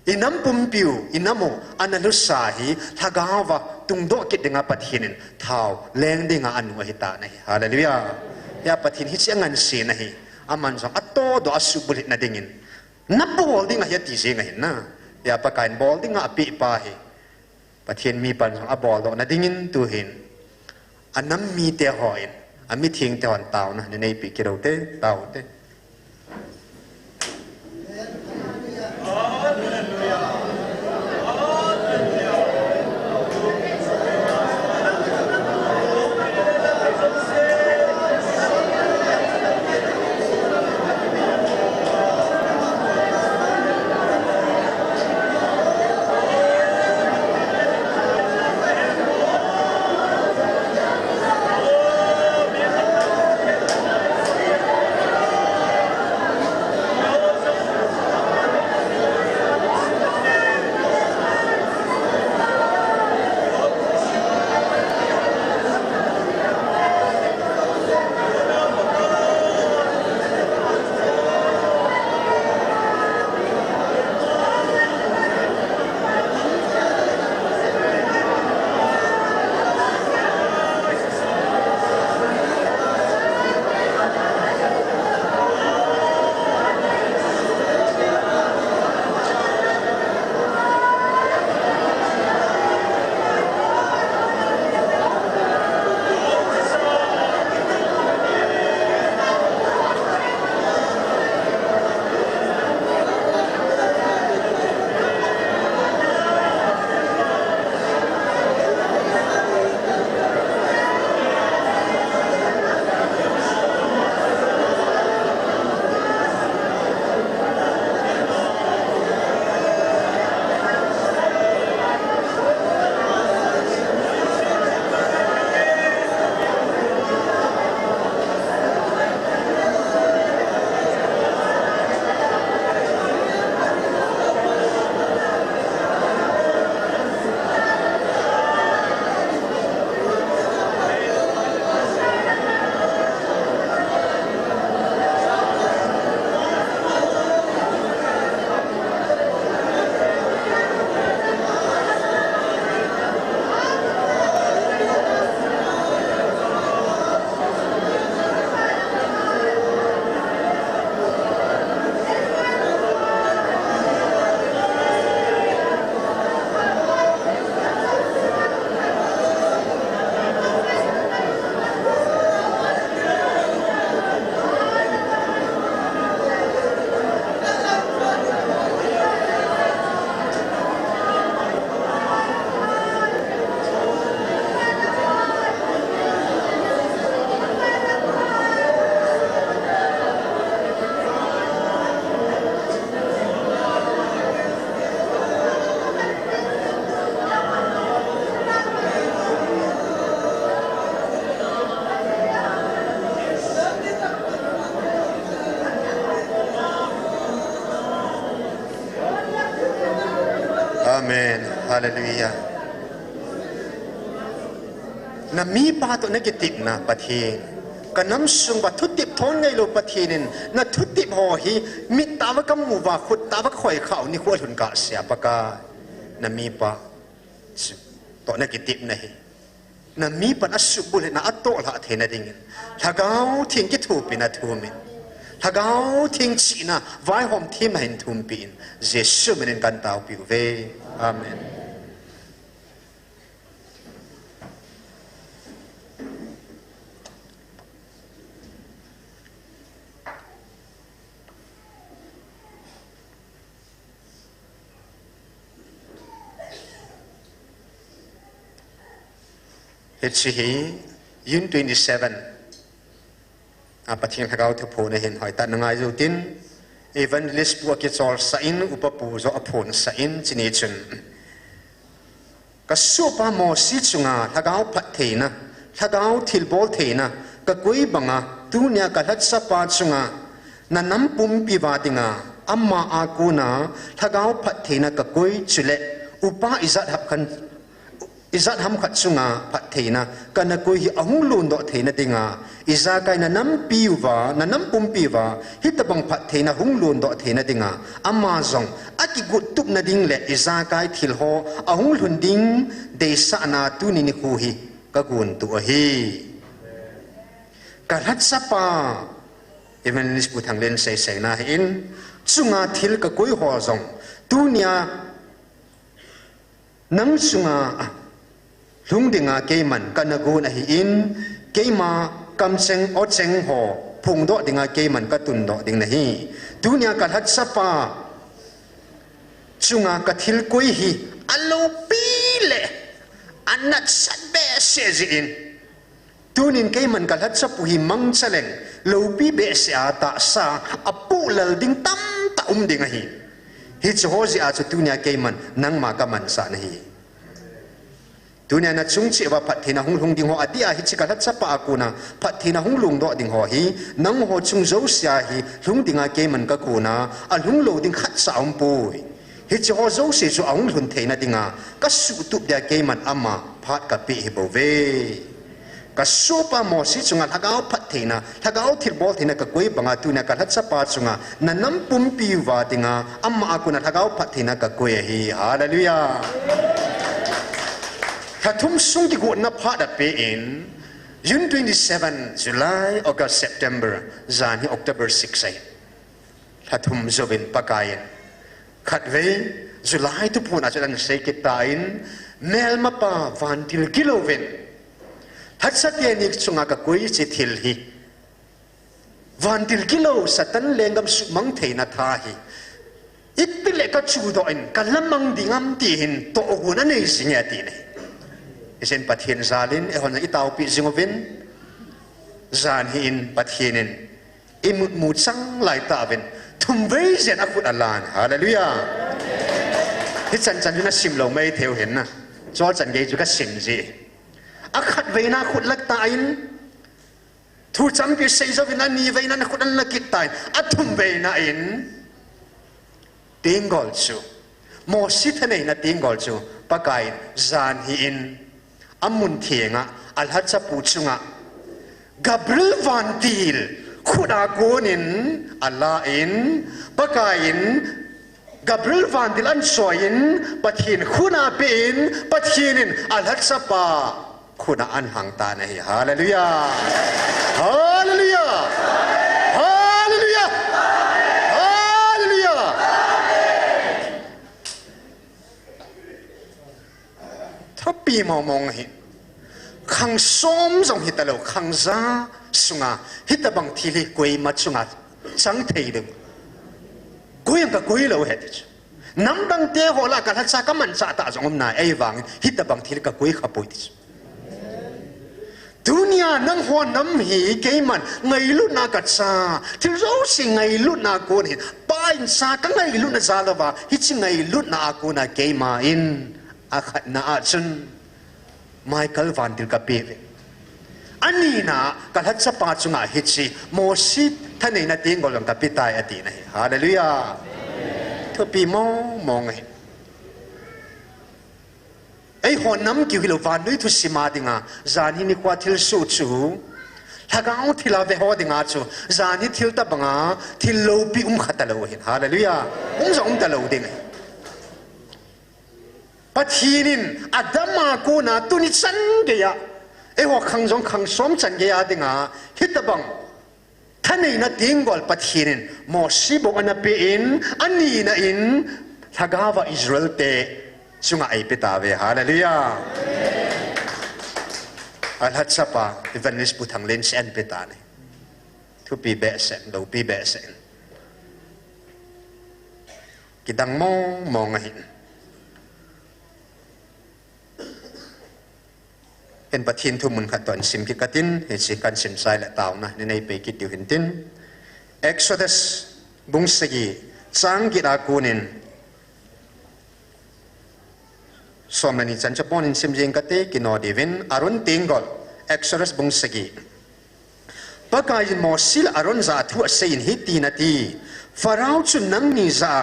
อิน้ำปุ่มปิวอิน้ำโมอันนั้นลุสาฮีถ้าเกาว่าตุงโดกิดdenganปะทินเท้าแรงdenganอันวะฮิตานะฮีฮาเลลูยายาปะทินฮิตยังงันสีนะฮีอามันสองอัตโตดอสุบุลินะดิ่งนับบอลดิ่งฮีตีเสียงฮีนะยาปะการบอลดิ่งอปีปาฮีปะทินมีปัญหาบอลดอกนะดิ่งตัวหินอันนั้นมีเตะหอยอันมีทิ้งเตะหอนเต่านะในปีกิโลเตเต่าเตอาเมนฮาเลลูยานะมีปาตัวนักติบนะปะทีกันน้ำซุงบัทุติบท้องไงโลปะทีนินนะทุติบหอฮีมิตาวกำมูวาขุดตาวกข่อยข่าวนี่ขวดหุนกะเสียปะกานะมีปาตัวนักติบนะฮีนะมีปานัสุบุเลนะอัตโตละเทนะดิ่งถ้าเกาทิ้งกิทูปินะทูมินถ้าเกาทิ้งชีนะไว้หอมทีมเห็นทุมปีนเจสุมันเป็นกันตาวปิวเวอาเมน Hichi June 27 ปะเทียงทะเกาทุพโพในเห็นหอยตัดนางายรูติน evangelist pu ke chol sa in upapu zo aphon sa in chini chun ka sopa mo si chunga thagau phat theina thagau thilbol theina ka koi banga dunya ka hat sapa chunga nanam pum piwatinga amma akuna thagau phat theina ka koi chule upa izat hap kan izat ham khat chunga phat theina kana koi hi ahung lun do theina dinga iza kai nanam piwa nanam pum piwa hitabang phat theina hung lun do theina dinga amma zong aki gut tup na ding le iza kai thil ho ahung lun ding de sa na tu ni khu hi ka gun tu hi ka hat sapa evangelist pu thang len sei sei na in chunga thil ka koi ho zong tunia nang chunga lung dinga keiman kanagu na hi in keima kamcheng ocheng ho phungdo dinga keiman ka tundo ding na hi dunia ka hat sapa chunga ka thil koi hi alo pile anat satbe sezi in tunin keiman ka hat sapu hi mang chaleng lo pi be se ata sa apu lal ding tam ta dinga hi hi chozi a chu dunia keiman nang ma ka man sa na hi dunia na chung chi wa phat thina hung ding ho atia hi chi ka that sapa akuna phat thina hung lung do ding ho hi nang ho chung zo sia hi lung dinga ke man ka kuna a lung lo ding khat sa om pui hi chi ho zo se chu ong lun theina dinga ka su tu dia ke man ama phat ka pi hi bo ve ka sopa mo si chunga thagau phat thina thagau thil bol thina ka koi banga tu na ka that sapa chunga nanam pum pi wa dinga amma akuna thagau phat thina ka koi hi hallelujah Katum sungi go na pada pe in June 27 July August September zani October 6 ay katum zobin pakayin katve July tu puna jalan sekitain mel mapa vantil kilovin hatsatya nik chunga ka koi chithil hi vantil kilo satan lengam sumang theina thahi itpile ka chudo in kalamang dingam tihin to oguna nei singa ti nei isen pathin zalin e hona itaw pi zingovin zan hin pathinin imut mutsang lai tavin thumvei zen akut alan hallelujah hi chan chan na simlo mai theo hin na cho chan ge ju ka sim ji akhat veina khut lak ta in thu cham pi sei zo vina ni veina na khut an lakit tai athum veina in tingol chu mo sithanei na tingol chu pakai zan hi in amun thienga alhat sa puchunga Gabriel vantil khuda gonin Allah in pakain Gabriel vantil an soin pathin khuna pein pathinin alhat sa pa khuna an hangta nahi hallelujah hallelujah hallelujah hallelujah thapi mong hi khang som jong hitalo khang za sunga hitabang thili koi machunga chang theideng koyang ka koi lo het nam dang te hola ka cha ka man cha ta jong na ai wang hitabang thil ka koi khapoi ti dunia nang ho nam hi ke man ngai lu na ka cha thil zo si ngai lu na ko ni pa in sa ka ngai lu na za lawa hi chi ngai lu na ko na ke ma in akhat na achun Michael van der Kapeve anina kalat sa pachunga hitsi mosit thanei na tingol ang kapitai ati na hallelujah thopi mo mong ai honam ki hilo van lui thu sima dinga zani ni kwa thil su chu thagau thila ve ho dinga chu zani thil ta banga thil lo pi khatalo hin hallelujah zong ta lo ding pathinin adama ko na tuni chan ge ya e ho khang jong khang som chan ge ya dinga hitabang thanei na tingol pathinin mo sibo ana pe in ani na in thagawa Israel te sunga ai petawe hallelujah alhat sapa evangelist puthang len sen petane thu pi be sen lo pi be sen kidang mong hin en pathin thu mun khaton sim ki katin he si kan sim sai la taw na nei pe ki tu hin tin Exodus bung segi chang kita kunin somani chan chapon in simjing kate kino divin arun tingol Exodus bung segi pakai mosil arun za thu sein hiti nati farao chu nang ni za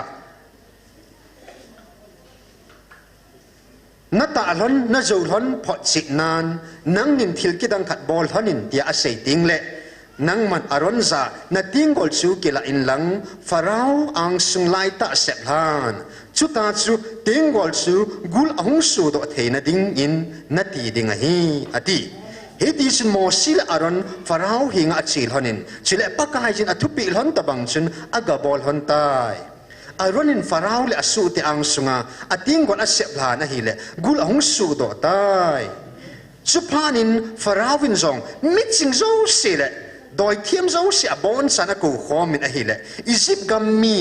na ta lon na zo lon phot sik nan nang nin thil ki dang khat bol honin tia asei ting le nang man aron za na tingol chu kila in lang farao ang sung lai ta sep han chu ta chu tingol chu gul ahung su do theina ding in na ti ding a hi ati heti sin mosil aron farao hinga chil honin chile pakai jin athupi lon tabang chun aga bol hon tai aronin farao le asu te ang sunga ating gon asep la na hile gul ahung su do tai chupanin farao win zong miching zo sile doi thiam zo si abon sana ko khomin a hile izip gammi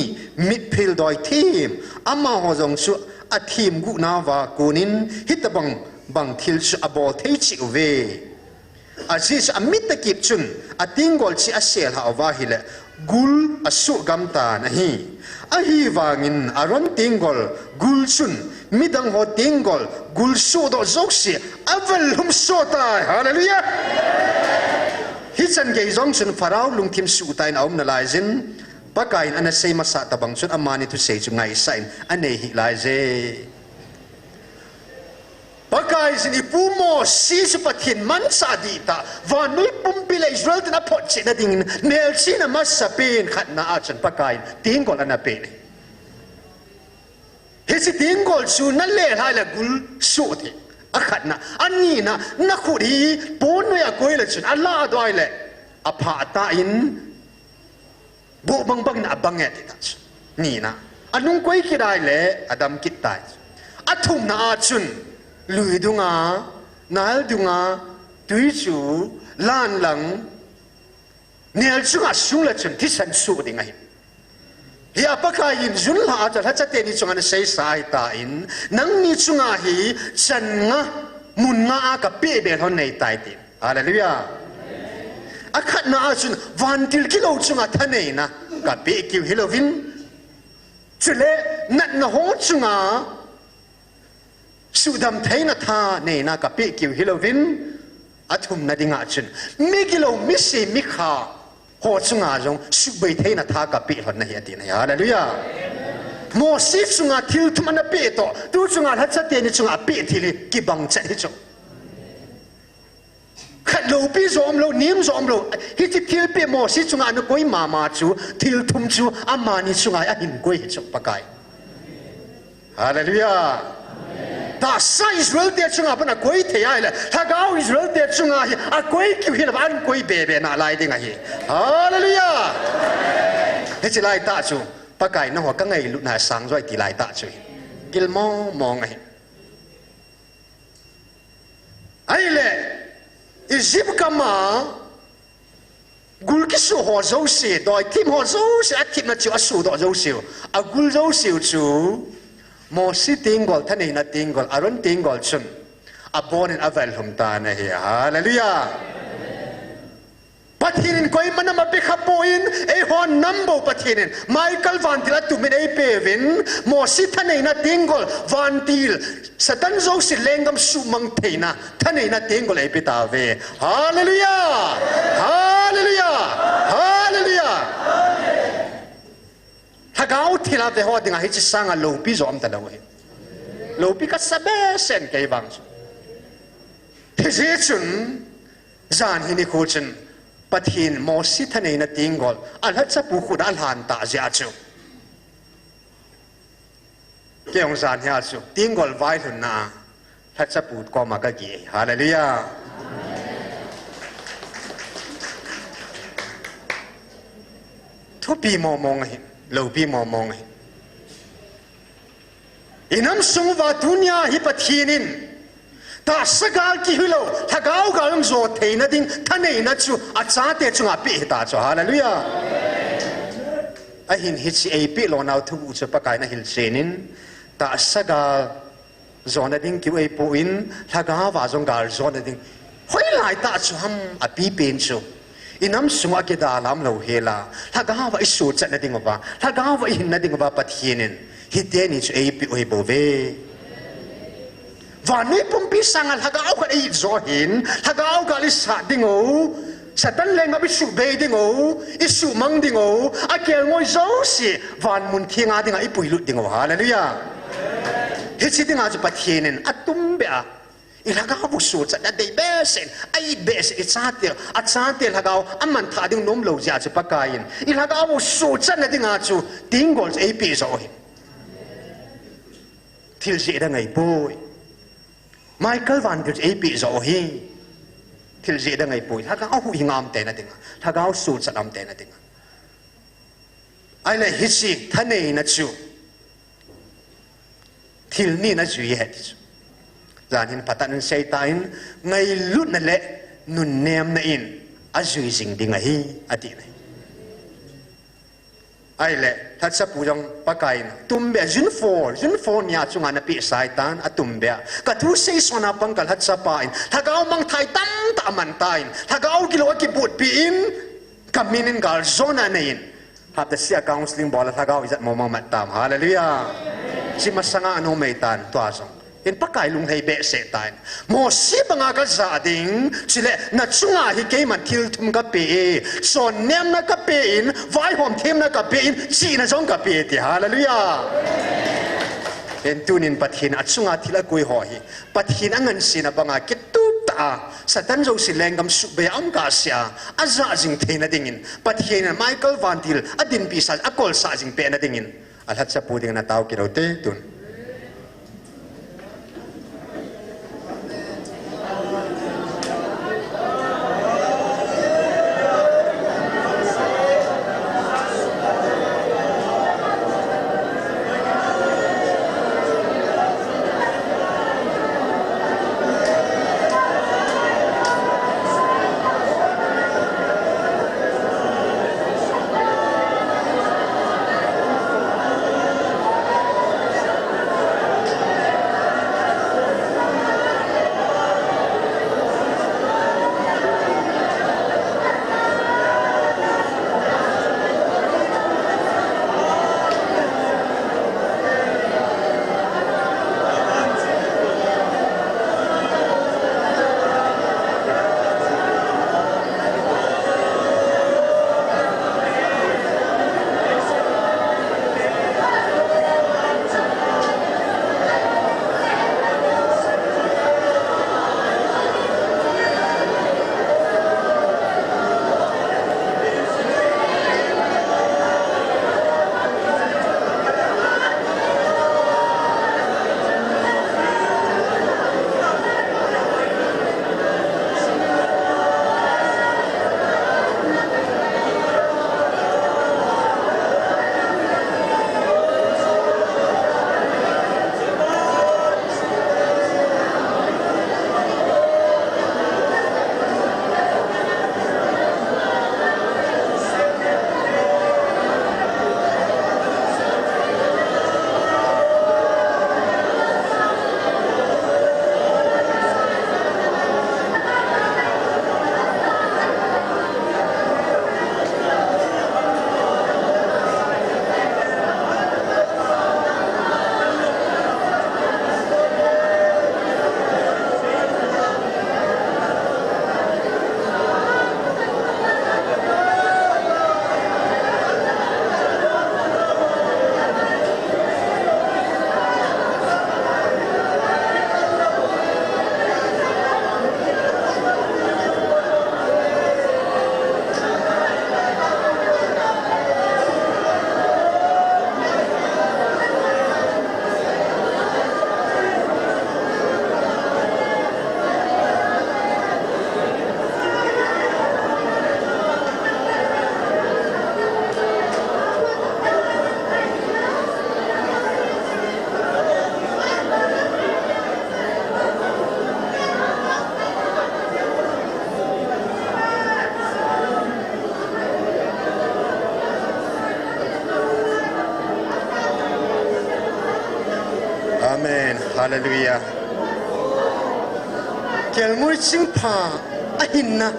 mitphil doi thim ama ho zong chu a thim gu na wa kunin hitabang bang thil chu abol thei chi ve asis amit takip chun ating gol chi asel ha wa hile gul asu gamta na hi ahi wangin aron tingol gul chun midang ho tingol gul su do zoksi aval hum sota hallelujah hichan ge zong chun farao lungthim su tain aum na lai jin pakain ana sei masa tabang chun amani tu sei chu ngai sain ane hi lai je pakai sin ipumo si su pathin man sa di ta wa nui pumpile Israel na phot chi na ding nel chi na masapin khat na achan pakai tingol ana pe hesi tingol su na le hai la gul su thi akhat na ani na khuri pon no ya koi la chun Allah doi le apha ta in bu bang bang na bange ti ta ni na anung koi ki dai le adam kit tai athum na chun lui dunga nal dunga tui chu lan lang nel chu a sung la chun thi san su ding ai hi apaka in jun la ta ha cha te ni chunga na sei sai ta in nang ni chunga hi chan nga mun nga ka pe be hon nei tai ti hallelujah akhat na chun van til kilo chunga thanei na ka pe ki hilovin chule nat na ho chunga sudam theina tha nei na ka pe ki hilovin athum na dinga chun migilo misi mikha ho chunga jong subei theina tha ka pe hon na hi ati na hallelujah mo si chunga thil thumana pe to tu chunga ha cha te ni chunga pe thili ki bang cha hi chu khat lo pi zom lo nim zom lo hi ti thil pe mo si chunga na koi ma chu thil thum chu amani chunga a hin koi chu pakai hallelujah ta sa Israel te chunga pana koi the ai la thagao Israel te chunga a koi ki hi na an koi be na lai dinga hi hallelujah he chi lai ta chu pakai na ho ka ngai lu na sang roi ti lai ta chu gil mo ngai ai le izip kama gul ki su ho zo se doi tim ho zo se a tim na chu a su do zo se a gul zo se chu mo si tingol thani na tingol aron tingol chun abon in avel hum ta na hi hallelujah pathinin koi manama pe khapoin e hon number pathinin michael vantil tu min e pevin mo si thani na tingol vantil satan zo si lengam su mang theina thani na tingol e pita ve hallelujah hallelujah hallelujah thagao thila ve ho dinga hi chi sanga lo pi zom ta lo he lo pi ka sabe sen ke bang thế chun zan hi ni khu chun pathin mo si thane na tingol al hat sa pu khu dal han ta ja chu ke ong zan ya chu tingol vai thun na hat sa pu ko ma ka gi hallelujah thu pi mo mong hi lo pi mo mong hi inam sung wa dunya hi pathinin ta sagal ki hilo thagao galung zo theina ding thanei na chu acha te chunga pi ta chu hallelujah a hin hi chi ei pi lo nau thu chu pakai na hil senin ta sagal zona ding ki ei po in thaga wa zong gal zona ding hoi lai ta chu ham a pi pen chu inam sunga ke da lam lo hela thaga wa isu chat na ding ba thaga wa hin na ding ba pathinin hite ni chu ei pi oi bo ve wa nei pum pi sangal thaga au ka ei zo hin thaga au ka li sa ding o satan leng abi su be ding o isu mang ding o a kel ngoi zo si van mun thinga ding a ipui lut ding o hallelujah he chi ding a chu pathinin atum be a ilaga bu su cha da dei besen ai bes it satil at satil hagaw amman tha ding nom lo ja chu pakain ilaga bu su cha na ding a chu tingol ei pi zo hi thil ji da ngai boy Michael van der ei pi zo hi thil ji da ngai boy hagaw hu hingam te na ding hagaw su cha am te na ding ai le hi si thanei na chu thil ni na ju ye ti zanin patan seitain ngai lut na le nun nem na in azui jing ding hi ati ne ai le that sa pujong pakain tumbe jun for nya chunga na pi saitan atumbe ka thu sei sona pangkal hat sa pain thagao mang thai tam ta man tain thagao kilo ki put pi in kaminin gal zona na in hat the sia counseling bola thagao izat mo mat tam hallelujah si masanga ano meitan to asong in pakai lung hei be se tain mo si banga ka za ding chile na chunga hi ke man thil thum ka pe son nem na ka pe in vai hom them na ka pe in chi na jong ka pe ti hallelujah en tunin pathin at chunga thila koi ho hi pathin angan sin na banga ki tu ta satan jo si lengam su be am ka sia aza jing theina dingin pathin Michael van til adin pi sa akol sa jing pe na dingin alhat sa puding na tao ki ro te tun Hallelujah. Kel mui sing pa ahinna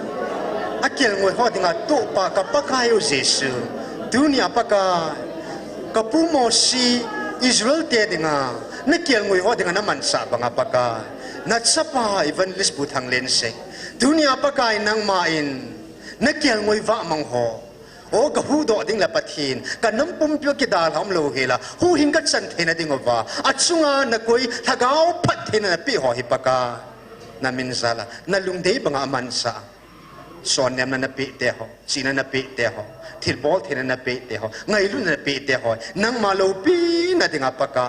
akil ngoi ho dinga to pa ka pakai o Yesu dunia pakai kapu mosi Israel te dinga nakil ngoi ho dinga naman sa banga pakai na sapa evangelist butang lense dunia pakai nang main nakil ngoi va mang ho o ka hu do ding la pathin ka nam pum pyo ki dal ham lo hela hu hin ka chan thena ding wa achunga na koi thagau phat thena na pi ho hi paka na min sala na lung dei banga man sa son nem na pi te ho sina na pi te ho thil bol thena na pi te ho ngai lu na pi te ho nang ma lo pi na ding apaka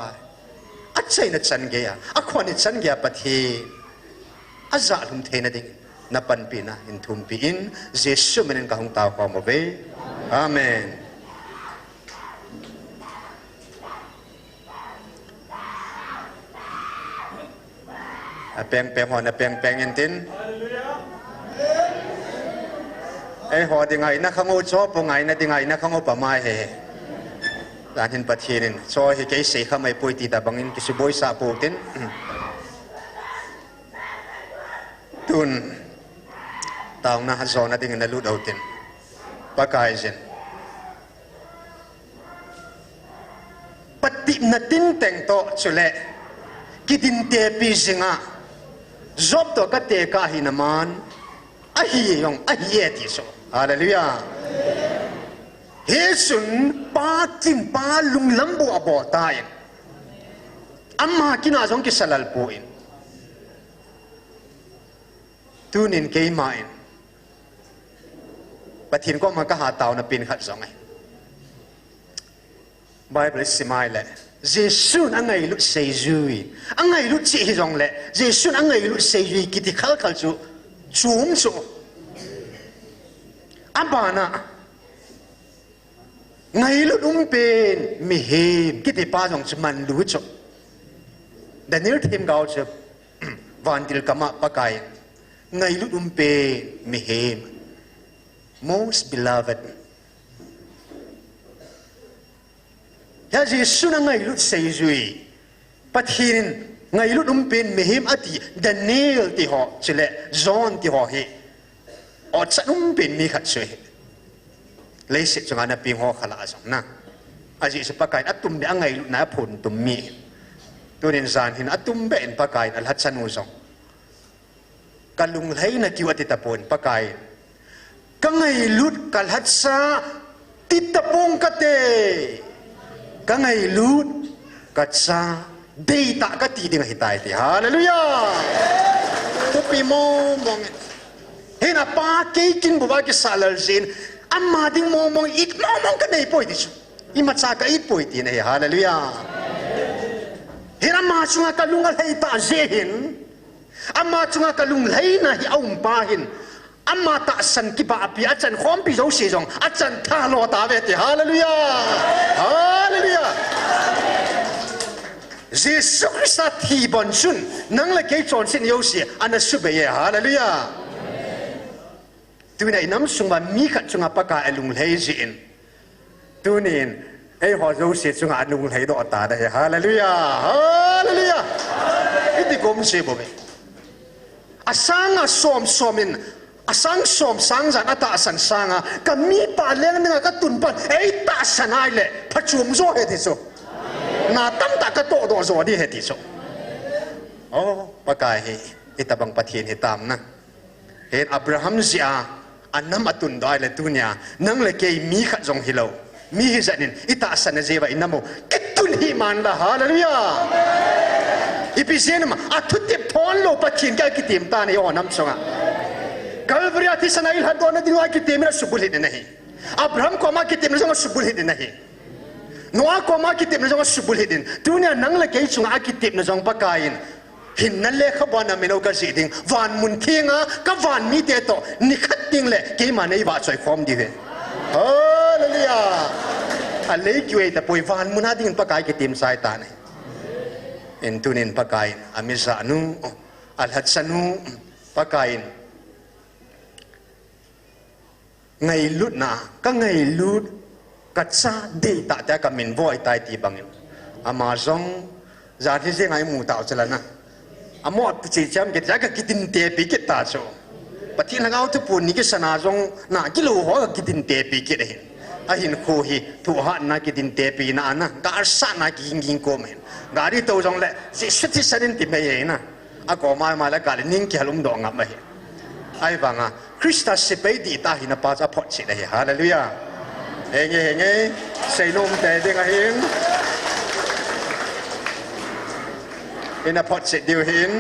achai na chan ge ya akhwan ni chan ge pathi aza lum thena ding na pan pi na in thum pi in Jesu menen ka hong taw ko mo be amen apeng ho na peng entin ho dingai na khango cho po ngai na dingai na khango pa mai he dan hin pathinin cho hi ke se khamai poi ti ta bangin ki suboi sa po tin tun taw na hazon na ding na lut outin pakai jen pati na tin teng to chule kitin te pi singa job to ka te ka hinaman ahi yong ahi ti so hallelujah hesun pa tin pa lung lambo abo tai amma kina jong ki salal puin tunin ke main pathin ko ma ka ha taw na pin khat zong ai bible simai le Jesu angai lu sei zui angai lu chi jong le Jesu angai lu sei zui ki ti khal khal chu chung chu abana ngai lu pen mi hem ki ti pa jong chu man lu chu Daniel thêm gao chu van til kama pakai ngai lu pen mi hem most beloved ya Jesu na ngai lut sei zui pathin ngai lut pen mehim ati Daniel ti ho chile John ti ho hi o chanum pen mi khat sui le se chunga na ping ho khala asong na aji se pakai atum de ngai lut na phun tum mi tunin zan hin atum ben pakai al hat chanu song kalung lai na kiwati tapon pakai kangai lut kalhat sa titapong kate kangai lut katsa deita kati ding hitai ti hallelujah tupi mo mong hena pa ke kin buba ki salal zin amma ding mo mong ik mo mong ka nei poi ti imatsa ka it poi ti nei hallelujah hena ma chunga kalungal hei ta zehin amma chunga kalung lai na hi aum pa hin amma ta san ki ba api achan khom pi zo se jong achan tha lo ta ve ti hallelujah hallelujah Jesus Christ thi bon sun nang la ke chon sin yo si ana su be ye hallelujah tu nei nam sunga mi khat chunga paka alung lei jin tu nin ei ho zo se chunga alung lei do ta da hallelujah hallelujah iti kom se bo be asanga somin asang som sang zan ata san sanga kami pa leng nga ka tun pan ei ta sanai le phachum zo he ti so na tam ta ka to do zo di he ti so oh pakai he itabang pathin he tam na he Abraham zia anam atun dai le tunya nang le ke mi kha jong hilo mi hi zanin ita san zeba inamo kitun hi man la hallelujah ipisien ma atutip thon lo pathin ka kitim ta ne onam songa Calvary ati sanail hadon na dinwa kitim na subulhin nahi Abraham ko ma kitim na subulhin nahi Noah ko ma kitim na subulhin tunya nang la kay chunga kitim na jong pakain hinnan le khaban na meno ka siding van mun thinga ka van mi te to ni khating le ke ma nei ba choi khom di ve hallelujah alei kwe ta poi van mun ading pakai kitim sai ta ne en tunin pakai amisa nu al hatsanu pakain ngai lut na ka ngai lut ka cha de ta ta ka min voi tai ti bangin amazong za thi se ngai mu ta chala na amo chi cham ke ja ka kitin te pi ke ta so ปะที่หลังเอาทุปูนี่ก็สนาจงน่ากิโลหัวกิดินเตปีกิได้เห็นหินโคฮีถูกหันนักกิดินเตปีน่ะนะกาสันนักกิงโกมเห็นกาดีโตจงเลยสิสุดที่สันติไม่เห็นนะก็มาแล้วกาลนิ่งแค่ลุมดองงับไม่เห็นไอ้บางอ่ะคริสต์สิไปดีตาหินป้าจะพอดสิได้ฮาเลลูยาเฮ้ยใส่นมแต่เด็กเห็นเห็นพอดสิเดียวเห็น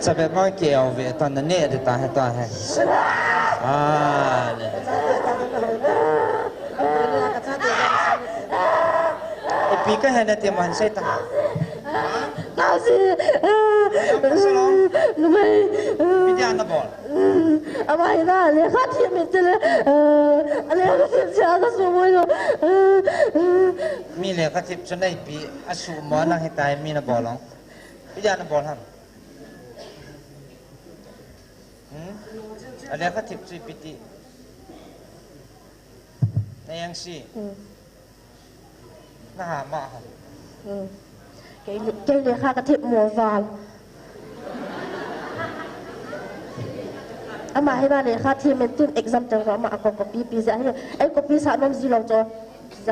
จะเป็นว่าเกี่ยวเวตอนนั้นเนี่ยจะตายให้ตายให้เนี่ยไอปีก็เห็นในเตรียมวันใช่ตาเอาสิรู้ไหมวิญญาณนะบอลอะไรนะเลยข้าที่ไม่เจออะไรก็เสียใจก็สมมติมีเลยข้าทิพย์ฉันได้ปีอสูรหมอนั่งให้ตายมีนะบอลหรอวิญญาณนะบอลฮะอะไรข้าทิพย์สุพิธีในยังสิน่าหามากครับเก่งเลยข้ากระทิบหมัวฟาลอามาให้มาเลยข้าที่มันตื่นเอ็กซัมจังหวะมาเอากบปีจะให้ไอ้กบปีสาวนมจีเราจะ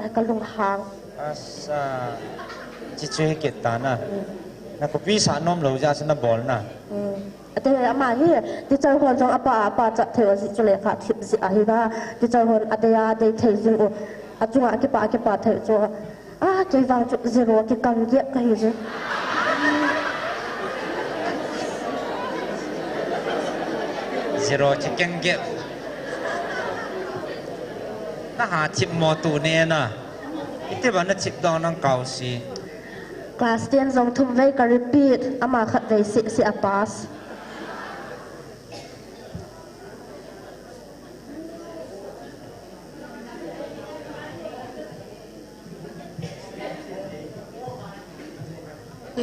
ให้กันลงหางอาซาจิตใจเกิดตานะนักกบปีสาวนมเราจะชนะบอลนะแต่อามาเฮียที่เจ้าคนจงอาจะเทวสิจุเลขาทิพสิอาฮิบาที่เจ้าคนอัตยาได้เทจิงโออาจุงอาเก็บเทจัวเกี่ยวกับจุด zero เกี่ยวกับเกี่ยวกับอะไรzero จะเก่งเก็บน่าหาชิปมอตูเนี่ยนะอิทธิบาลน่ะชิปดองนั่งเก่าสิคลาสเตียนจงทุ่มไว้กับรีพีทอามาขัดไว้สิอาปาส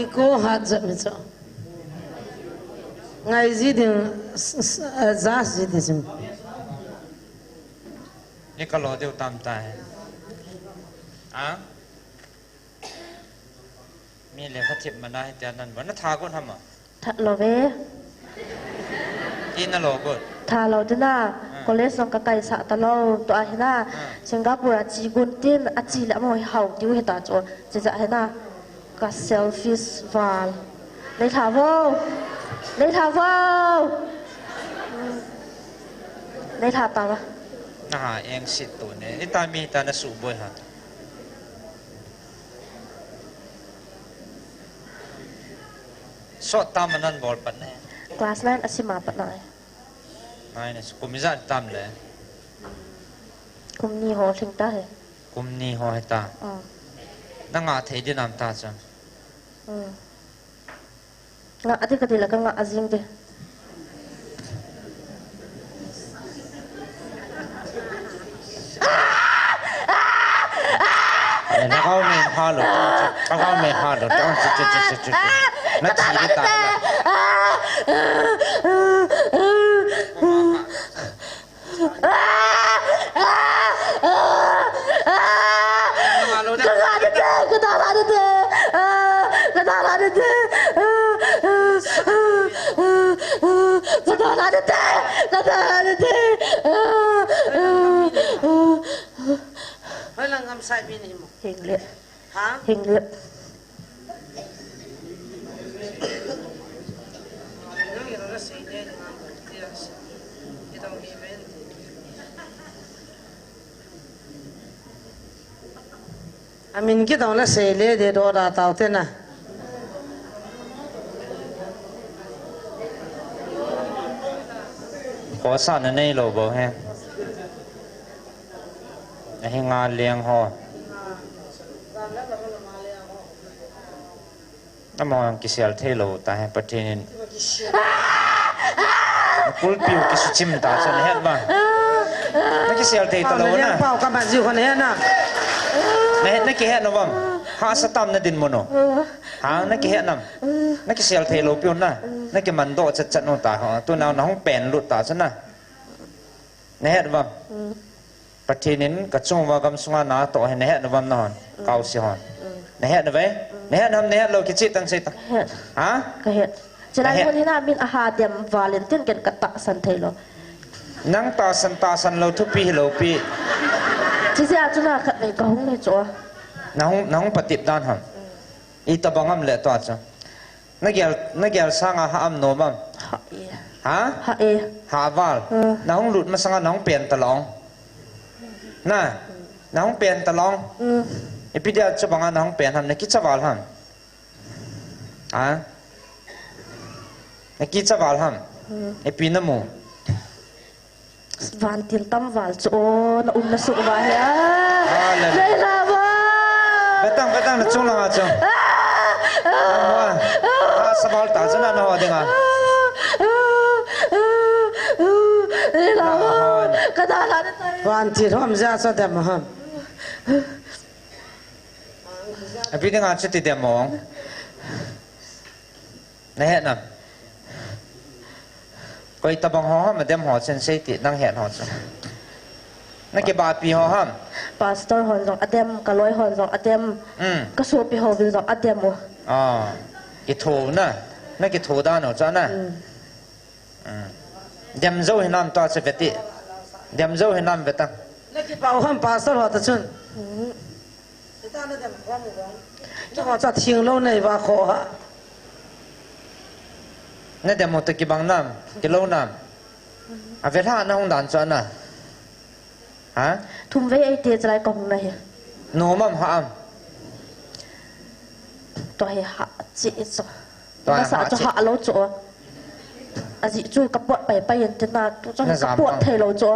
Iko hadza mitso. Ngai zidin zas zidin. นี่ก็รอเดี๋ยวตามตายมีเลยเขาทิพมาได้แต่นั้นวันนั้นทาก็ทำทัดโลเวอินน่ะโลก็ทาเราจะน่าก็เลสองกะไก่สะตะเราตัวไอ้น่าสิงคโปร์จีกุนตินจีละมวยเฮาดิวเหตาโจจะไอ้น่าก็เซลฟิสวาลในทาวในทาตาวะน่าเองสิตัวเนี่ยนี่ตามีตาหน้าสูบบ่อยฮะสอดตามมันนั่นบอลปันเนี่ยคลาสไลน์อาชิมาปันไหนเนี่ยกุมิจารตามเลยกุมนี่หัวถึงตาเหรอกุมนี่หัวตานั่งอาเทดีน้ำตาจังงะอธิกติละก็งะอาจิงเดนักเอาเมฆาหลุดนักเอาเมฆาหลุดต้องจุดนักชีวิตตายเฮ้ยลังคำใส่มีนี่มั้งเฮงเลือเฮงเลืออามินกี่ตอนละเสเลเดี๋ยวเราตาวเต้นนะขอสั่นในโลบอแฮ ให้งานเลี้ยงหอน้ำมันกิเซลเทโลแต่ให้ประเทศนี้กุลปิวกิสุชิมตาจนเห็นบ้างไม่กิเซลเทตโลนะเป่ากับมันอยู่คนนี้นะไม่เห็นนักเห็นนะบ้างหาสตัมนัดินโมโนหานักเห็นนำนักเซลเทโลปิวนะนักมันโดดจัดโนตาของตัวน้องเป็นหลุดตาฉันนะเห็นบ้างประเทศนี้ก็จงว่ากำสงานาต่อให้เห็นบ้างนอนเกาสิฮอนเห็นนะเว้ยเห็นทำเห็นเราคิดจิตตั้งใจตั้งฮะก็เห็นจะได้คนที่น่าบินอาหารเดียมวาเลนตินกันกระตะสันเทโลนังตาสันเราทุบปีเราปีที่เสียจุน่าขัดในกองในจัวน้องปฏิบัติหันอีตบังอัมเละตัวจ้ะนักเกลสร้างอาหารโนบัมฮะหาวาลน้องหลุดมาสังน้องเปลี่ยนตะลองน่ะน้องเปลี่ยนตะลองอีพีเดียวจะบังอันน้องเปลี่ยนทำในกิจวัตรหันฮะในกิจวัตรหันอีปีน้ำมูวันที่ตั้มวันโอ้น่าสุขวะเฮ้ยเลยละวะbetang na chung lang acho sabal ta chana na ho denga la kada la wan ti rom ja sa dem ha abi denga chiti dem mong na het na koi tabang ho ma dem ho chen sei ti nang het ho chaนักเก็บบาปีหอห้ามปาสตอร์หอนสองอเดมกะลอยหอนสองอเดมกระสูปีหอวินสองอเดมวะอ๋อกิโถนะนักกิโถด้านหนูจ้านะเดมโซ่เห็นน้ำตัวเสพติเดมโซ่เห็นน้ำเวตังนักเก็บเอาห้ามปาสตอร์หอตะชุนจะขอจะทิ้งโลในว่าขอฮะนั่นเดมหมดตะกี้บางน้ำกิโลน้ำอาเวท่าน้องด่านจ้านะฮะทุ่มไว้ไอเดียจะไรกองไหนโนมัมฮามตัวให้หาจีจ้ะภาษาจะหาเราจ้ะอาจิจูกระปวดไปยันจะน่าตัวจะกระปวดเทเราจ้ะ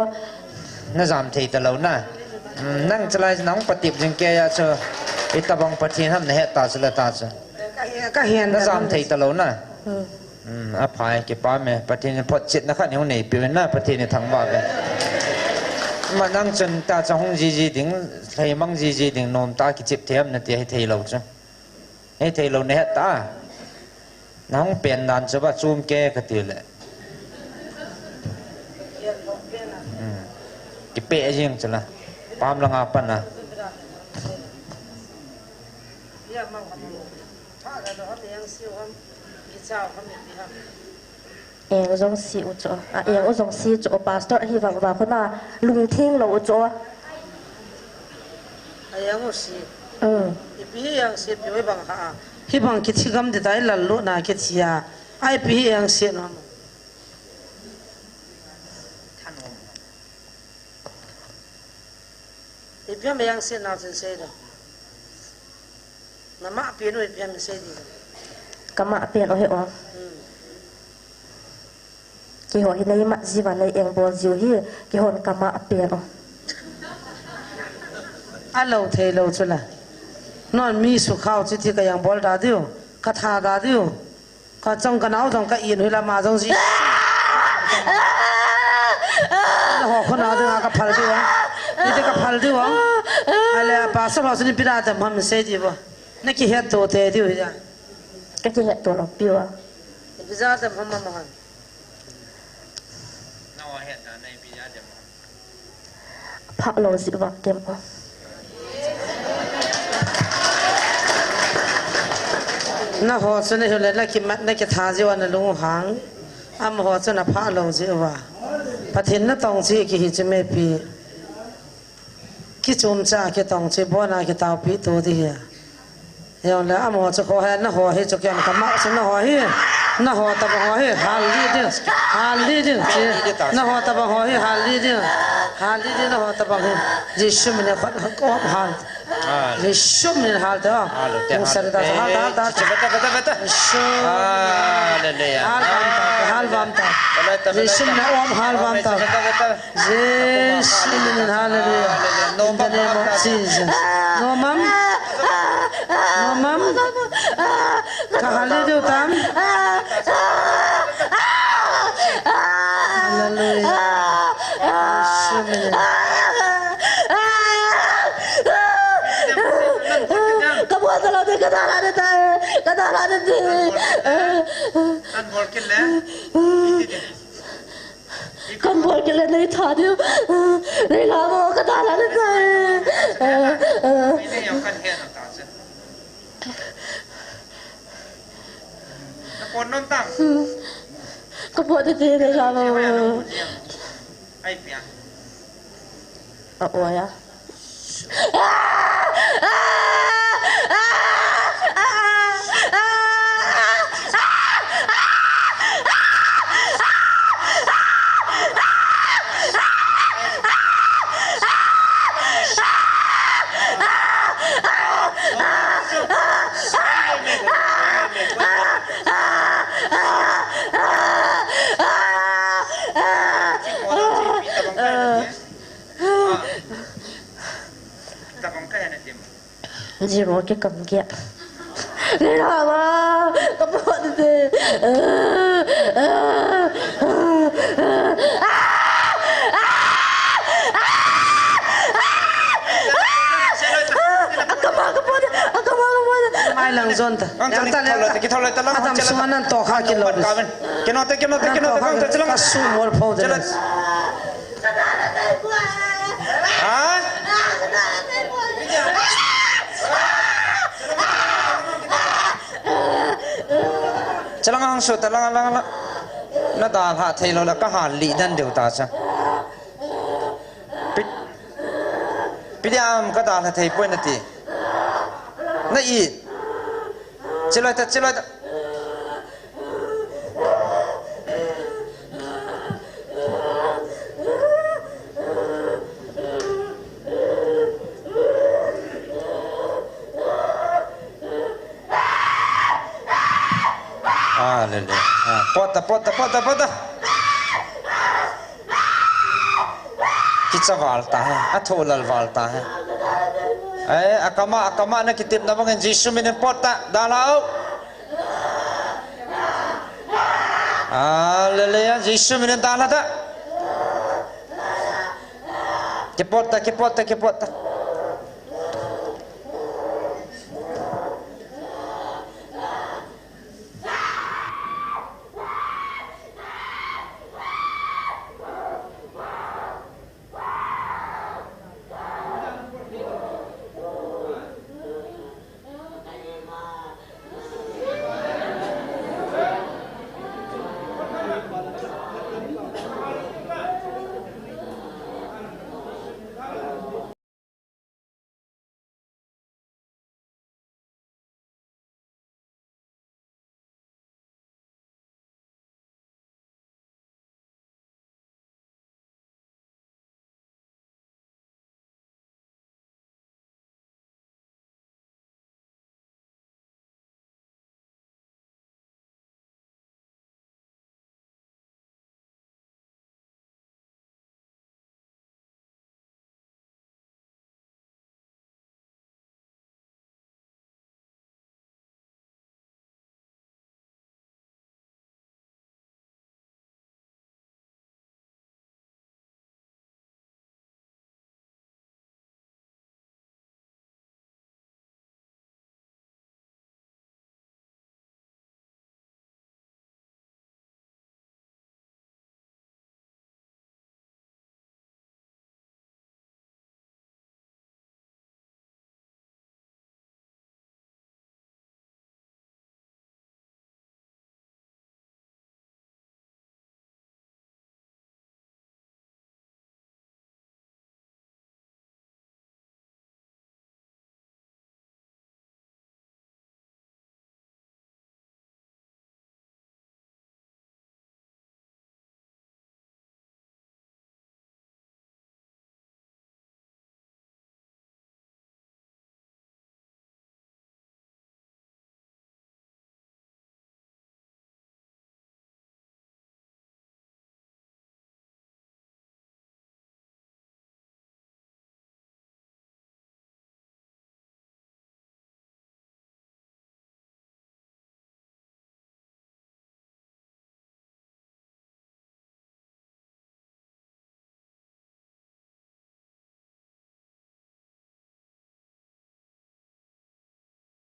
น่าจำเทแต่เราน่ะนั่งจะไรน้องปฏิบัติยังแกจะเจออิตาบังปฏิทำในเหตุตาสุดตาจ้ะก็เห็นน่าจำเทแต่เราน่ะอภัยเก็บป้าแม่ปฏิเนี่ยพอจิตนะครับเหนียวหนีเปลี่ยนหน้าปฏิเนี่ยทั้งบ้านเลยมานั่งจนตาจะห้องจีถึงไทยมังจีถึงนมตากิจิบเทียมนั่นเดียให้ไทยเราจ้ะให้ไทยเราเนี่ยตาน้องเปลี่ยนนานจะว่าซูมแก่ก็ตีแหละกิเปะยิงจ้ะนะปามลังอาปันนะเองจงสิอุจเองจงสิจปาสตอร์ที่ฟังว่าคนน่ะลุงทิ้งเราอุจเองสิอีพีเองสิพี่บังฮะพี่บังคิดที่คำเดียวได้หลุดนะคิดที่อ่ะไอพีเองสินะอีพีไม่ยังสิน่าจะเสียดน้ำมาเปลี่ยนอีพีไม่เสียดีก็มาเปลี่ยนเอาให้ออกกี่หัวที่ในมัดจีวันในเองบอลจิวที่กี่หัวกำมาเปลี่ยนอ่ะเราเทเราจุละนอนมีสุขาวจิตที่ก็ยังบอลดาดิวกระทาดาดิวก็จงกันเอาจงกันอินเวลามาจงสิหัวคนเอาดึงกับพัลดิวนี่จะกับพัลดิวอะไรภาษาเราสนิทพิราแต่มันไม่เสียดีบ่นี่กี่เหตุตัวเตะดิวจ้ะก็กี่เหตุตัวเราเปลี่ยนพิราแต่มันมันพระโลสิวักเต็มน่าหัวสุนัขเลยนักขิมนักท้าจิวันลุงหางอ้ามหัวสุนัขพระโลสิว่าปะเทนน่ะต้องสิกิหิจเมปีกิจุมจ้ากิต้องสิบัวนากิตาวปีตัวที่เฮียอย่างแล้วอ้ามหัวจะขอให้น่าหัวให้จุกยันกำมักสิน่าหัวให้น่าหัวตะบังหัวให้ฮาลีดิฮาลีดิน่าหัวตะบังหัวให้ฮาลีดิฮาลีดิน่าหัวตะบังให้ยิชุมเนี่ยก็ฮาลยิชุมเนี่ยฮาลเด้อยังเสด็จฮาลเด้อbetulยิชุมฮาลบามตายิชุมเนี่ยอมฮาลบามตายิชุมเนี่ยฮาลเลยอินเดีย Jesus. No mom. No mom. Kahali tam. Kamu adalah di kadalan itu, kadalan itu. An bolkin le. Kan bolkin le नहीं था दियो, नहीं लाओ kadalan itu. Ini yang kan hen tak sih. Napon non tang. Kamu ada di नहीं लाओ. Ai pia. Apa ya? Zero ke kam kia. Lama, kamu ada. Mai lang zon ta. Yang tadi kita lihat dalam Adam suanan toha kilo. Kenapa Kasumol pau jelas. Ah? Celang hangsu telang na dal ha thei lo la ka han li dan deu ta cha pidiam ka dal ha thei poi na ti na i cheloi ta lele pota kitsa valta hai atholal valta hai akama na kitip na bang Jesus minin pota dalao lele ya Jesus minin dalata kipota